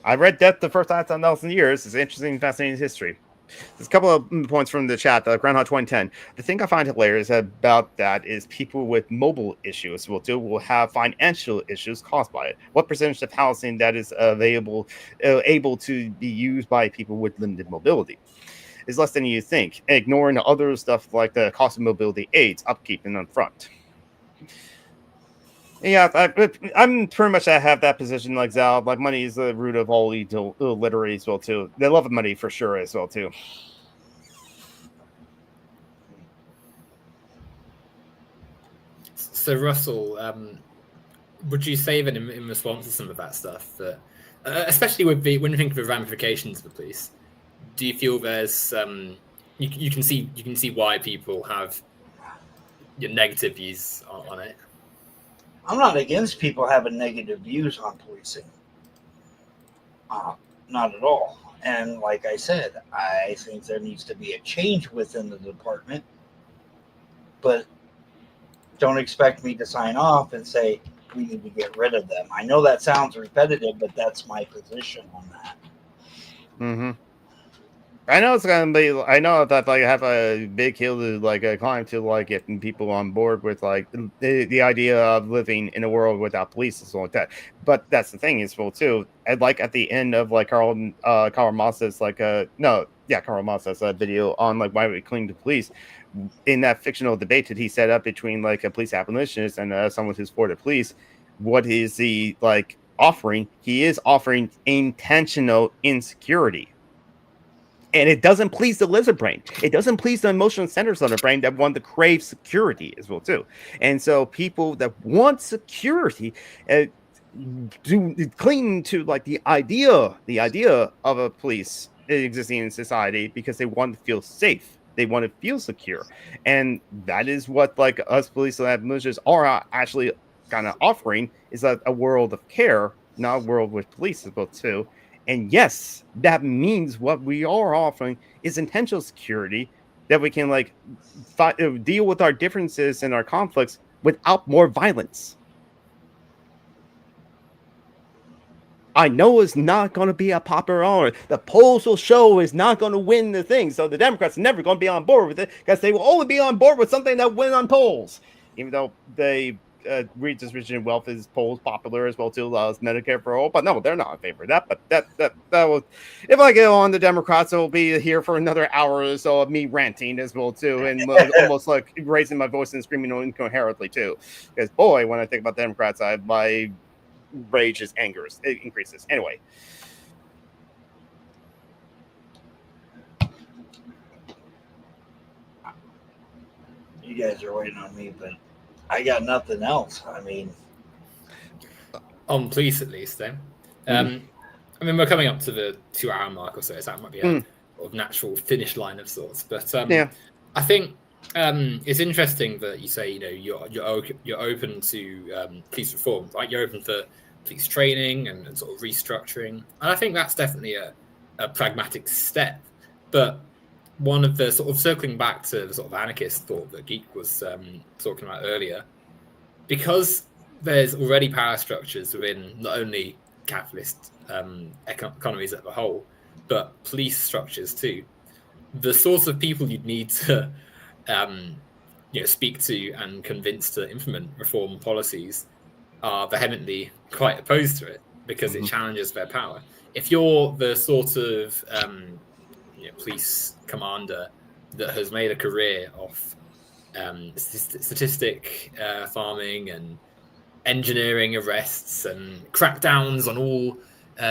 I read Death the First 1,000 Years. It's interesting, fascinating history. There's a couple of points from the chat. Groundhog 2010. The thing I find hilarious about that is people with mobile issues will have financial issues caused by it. What percentage of housing that is available, able to be used by people with limited mobility? Is less than you think, ignoring other stuff like the cost of mobility aids, upkeep, and upfront. Yeah, I'm pretty much I have that position like Zal. Like money is the root of all illiteracy as well too. They love money for sure as well too. So Russell, would you say that in response to some of that stuff, that especially with when you think of the ramifications of the police, do you feel there's you can see why people have negative views on it? I'm not against people having negative views on policing. Not at all. And like I said, I think there needs to be a change within the department. But don't expect me to sign off and say we need to get rid of them. I know that sounds repetitive, but that's my position on that. Mm-hmm. I know it's gonna be. I know that like I have a big hill to like climb to like getting people on board with like the idea of living in a world without police and stuff like that. But that's the thing is well too. And like at the end of like Carl Moss's like Carl Moss's video on like why we cling to police. In that fictional debate that he set up between like a police abolitionist and someone who's for the police, what is he like offering? He is offering intentional insecurity. And it doesn't please the lizard brain. It doesn't please the emotional centers of the brain that want to crave security as well too. And so people that want security do cling to like the idea of a police existing in society because they want to feel safe. They want to feel secure. And that is what like us police militias are actually kind of offering, is a world of care, not a world with police as well too. And yes, that means what we are offering is intentional security, that we can like deal with our differences and our conflicts without more violence. I know it's not going to be a popular honor. The polls will show it's not going to win the thing. So the Democrats are never going to be on board with it, because they will only be on board with something that wins on polls. Even though they redistribution of wealth is polls popular as well too, allows Medicare for all, but no, they're not in favor of that. But that will, if I get on the Democrats, it'll be here for another hour or so of me ranting as well too, and almost like raising my voice and screaming incoherently too. Because boy, when I think about Democrats, my rage is it increases. Anyway. You guys are waiting on me, but I got nothing else. I mean, on police at least, then. I mean, we're coming up to the 2-hour mark or so. So that might be of natural finish line of sorts. But I think it's interesting that you say, you know, you're open to police reform, right? You're open for police training and sort of restructuring, and I think that's definitely a pragmatic step. But one of the sort of circling back to the sort of anarchist thought that Geek was talking about earlier, because there's already power structures within not only capitalist economies as a whole, but police structures too. The sorts of people you'd need to speak to and convince to implement reform policies are vehemently quite opposed to it because it challenges their power. If you're the sort of police commander that has made a career of statistic farming and engineering arrests and crackdowns on all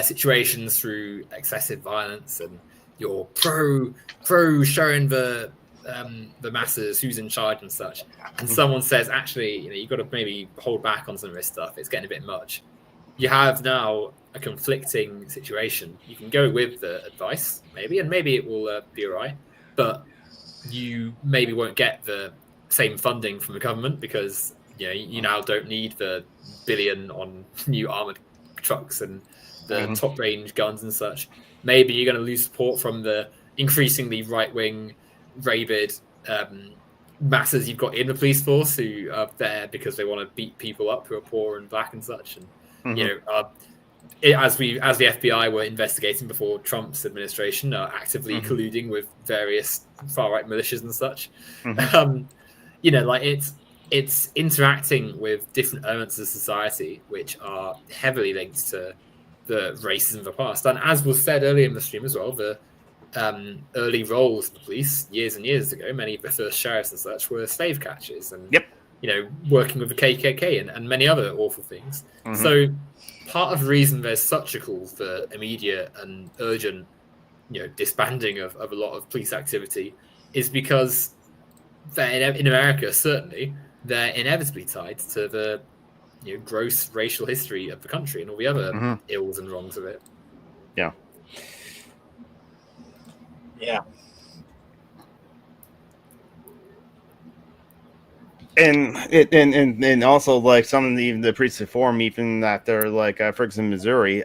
situations through excessive violence, and you're pro showing the masses who's in charge and such, and someone says, actually, you've got to maybe hold back on some of this stuff, it's getting a bit much, you have now a conflicting situation. You can go with the advice, maybe it will be all right, but you maybe won't get the same funding from the government because you now don't need the billion on new armored trucks and the top range guns and such. Maybe you're going to lose support from the increasingly right-wing, rabid masses you've got in the police force who are there because they want to beat people up who are poor and black and such. And as the FBI were investigating before Trump's administration, are actively colluding with various far-right militias and such. It's interacting with different elements of society which are heavily linked to the racism of the past. And as was said earlier in the stream as well, the early roles of the police years and years ago, many of the first sheriffs and such were slave catchers and working with the KKK and many other awful things. So part of the reason there's such a call for immediate and urgent disbanding of a lot of police activity is because they're in America, certainly, they're inevitably tied to the gross racial history of the country and all the other ills and wrongs of it. And also like some of the police reform, even that they're like for example in Missouri,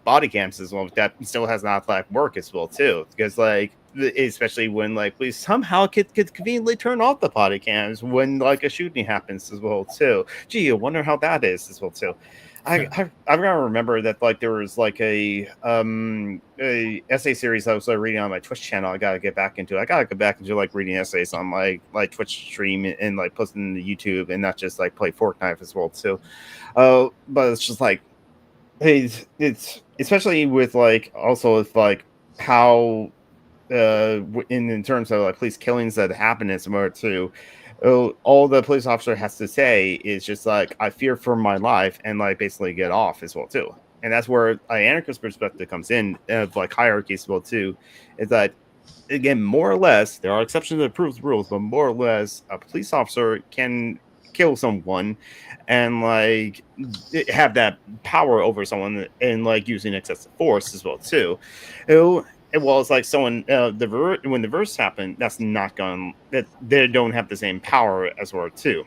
body cams as well, that still has not work as well too, because especially when police somehow could conveniently turn off the body cams when a shooting happens as well too. Gee, I wonder how that is as well too. I've got to remember that there was a essay series I was reading on my Twitch channel. I gotta get back into. I gotta go back into reading essays on my Twitch stream and posting to YouTube and not just play Fortnite as well too. But it's just it's especially with also with how in terms of police killings that happen and similar too. All the police officer has to say is just I fear for my life and basically get off as well too. And that's where an anarchist perspective comes in of hierarchy as well too. Is that again, more or less, there are exceptions that prove the rules, but more or less a police officer can kill someone and have that power over someone and using excessive force as well too. Well, it's someone when the verse happened, that's not gone. That they don't have the same power as well too.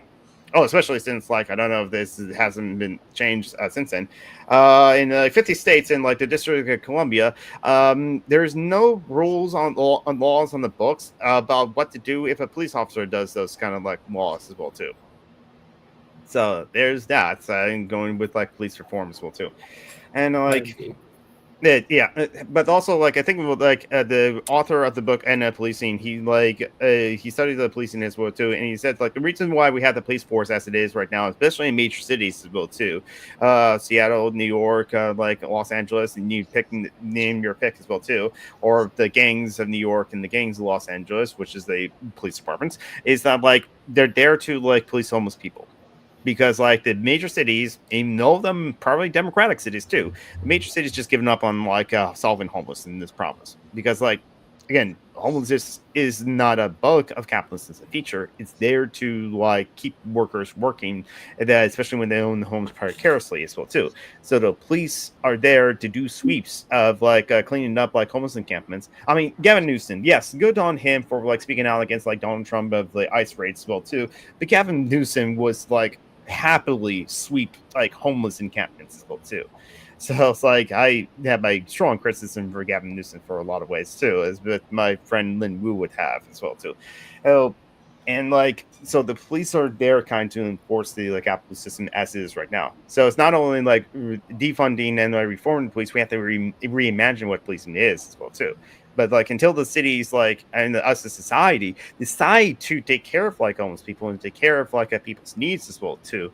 Oh, especially since I don't know if this hasn't been changed since then. In 50 states in the District of Columbia, there's no rules on laws on the books about what to do if a police officer does those kind of laws as well too. So there's that. Going with police reform as well too, and but also I think the author of the book and Policing, he studied the policing as well too, and he said the reason why we have the police force as it is right now, especially in major cities as well too, Seattle, New York, Los Angeles, and you name your pick as well too, or the gangs of New York and the gangs of Los Angeles, which is the police departments, is that they're there to police homeless people. Because the major cities, even though them probably democratic cities too, the major cities just given up on solving homelessness problems. Because again, homelessness is not a bug of capitalism; it's a feature. It's there to like keep workers working, that especially when they own the homes precariously as well too. So the police are there to do sweeps of like cleaning up like homeless encampments. I mean, Gavin Newsom, yes, good on him for like speaking out against like Donald Trump of the ICE raids as well too. But Gavin Newsom was like happily sweep like homeless encampments as well too. So it's like I have my strong criticism for Gavin Newsom for a lot of ways too, as with my friend Lin Wu would have as well too. Oh, and like so the police are there kind of to enforce the like capitalist system as it is right now. So it's not only like defunding and like reforming the police, we have to reimagine what policing is as well too. But like until the cities like and us as society decide to take care of like homeless people and take care of like people's needs as well too,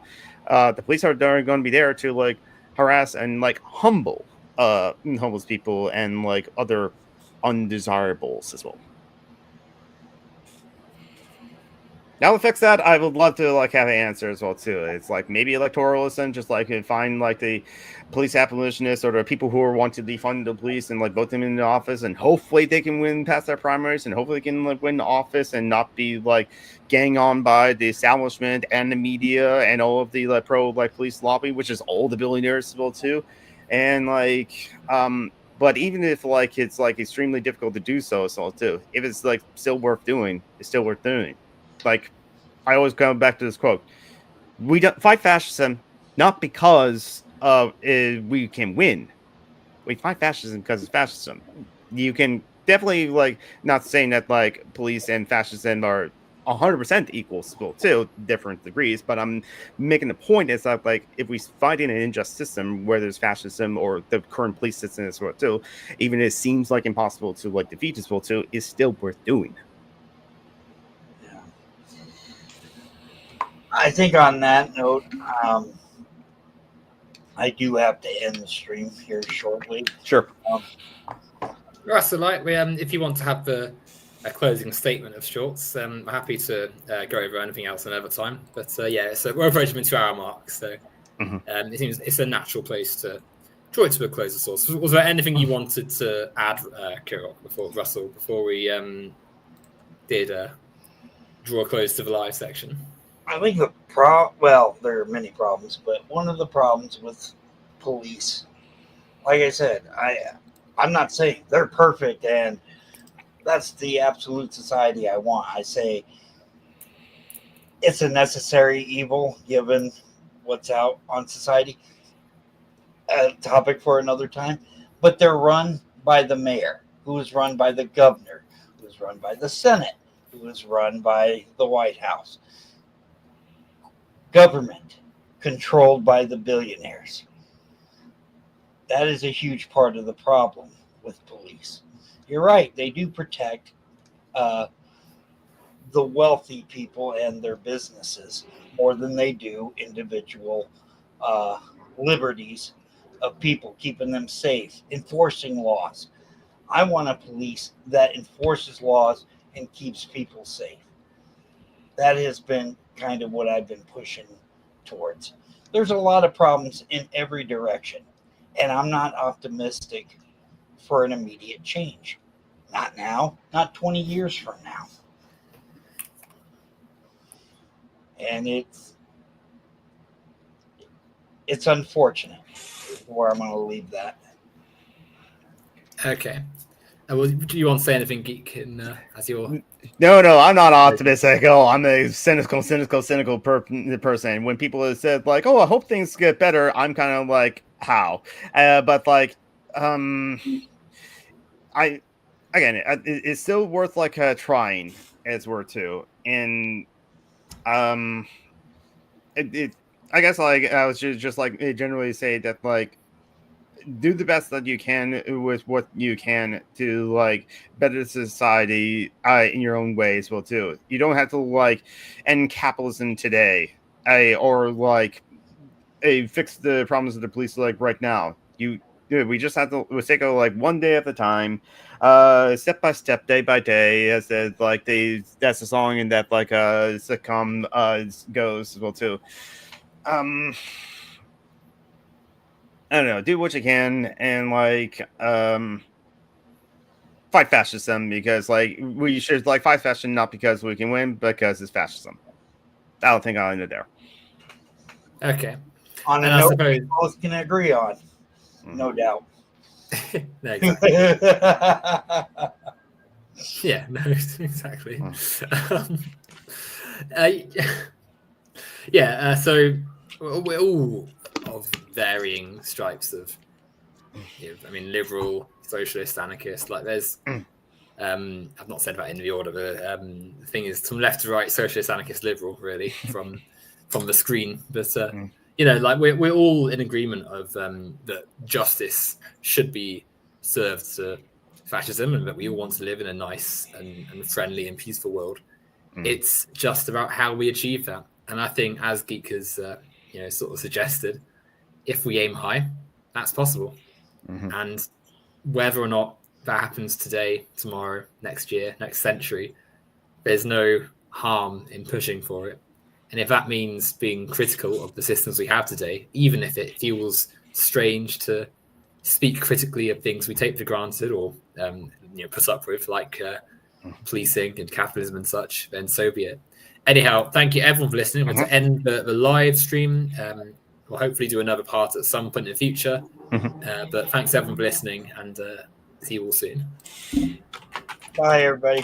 the police are going to be there to like harass and like humble homeless people and like other undesirables as well. Now to fix that, I would love to like have an answer as well too. It's like maybe electoralism, just like find like the police abolitionists or the people who are want to defund the police and like vote them into office, and hopefully they can win past their primaries, and hopefully they can like win office and not be like gang on by the establishment and the media and all of the like pro like police lobby, which is all the billionaires as well too, and like But even if like it's like extremely difficult to do so too, if it's like still worth doing, it's still worth doing. Like I always come back to this quote: "We don't fight fascism not because we can win. We fight fascism because it's fascism." You can definitely like not saying that like police and fascism are 100% equal still to different degrees, but I'm making the point is that like if we fight in an unjust system where there's fascism or the current police system as well too, even if it seems like impossible to like defeat as well too, is still worth doing. I think on that note, I do have to end the stream here shortly. Sure. Russell, like if you want to have a closing statement of sorts, I'm happy to go over anything else another time. But yeah, so we're approaching the 2-hour mark, so it seems it's a natural place to draw it to a close of sorts. Was there anything you wanted to add, Kirok, before we did draw a close to the live section? I think well, there are many problems, but one of the problems with police, like I said, I'm not saying they're perfect and that's the absolute society I want. I say it's a necessary evil given what's out on society. A topic for another time. But they're run by the mayor, who is run by the governor, who is run by the Senate, who is run by the White House. Government controlled by the billionaires. That is a huge part of the problem with police. You're right, they do protect the wealthy people and their businesses more than they do individual liberties of people, keeping them safe, enforcing laws. I want a police that enforces laws and keeps people safe. That has been kind of what I've been pushing towards. There's a lot of problems in every direction, and I'm not optimistic for an immediate change. Not now, not 20 years from now. And it's unfortunate where I'm going to leave that. Okay. Well, do you want to say anything, Geek, as your... No, I'm not optimistic. Oh, I'm a cynical person. When people have said like, "Oh, I hope things get better," I'm kind of like, "How?" But like, it's still worth like trying as we're to, and I guess like I was just like generally say that like do the best that you can with what you can to like better society in your own way as well too. You don't have to like end capitalism today, or like fix the problems of the police like right now. We just have to take it like one day at a time, step by step, day by day, as like that's the song in that like sitcom goes as well too. I don't know, do what you can and like fight fascism because like we should like fight fascism not because we can win, because it's fascism. I don't think I'll end it there. Okay. On a And I note suppose- we both can agree on, no doubt. No, exactly. Yeah, no, exactly. So we're all of varying stripes of, I mean, liberal, socialist, anarchist. Like there's, I've not said that in the order, but the thing is, from left to right, socialist, anarchist, liberal, really, from the screen. But you know, like we're all in agreement of that justice should be served to fascism, and that we all want to live in a nice and friendly and peaceful world. It's just about how we achieve that. And I think, as Geek has sort of suggested, if we aim high, that's possible. And whether or not that happens today, tomorrow, next year, next century, there's no harm in pushing for it. And if that means being critical of the systems we have today, even if it feels strange to speak critically of things we take for granted or put up with, like policing and capitalism and such, then so be it. Anyhow, thank you everyone for listening. I'm going to end the live stream. We'll hopefully do another part at some point in the future. But thanks everyone for listening, and see you all soon. Bye, everybody.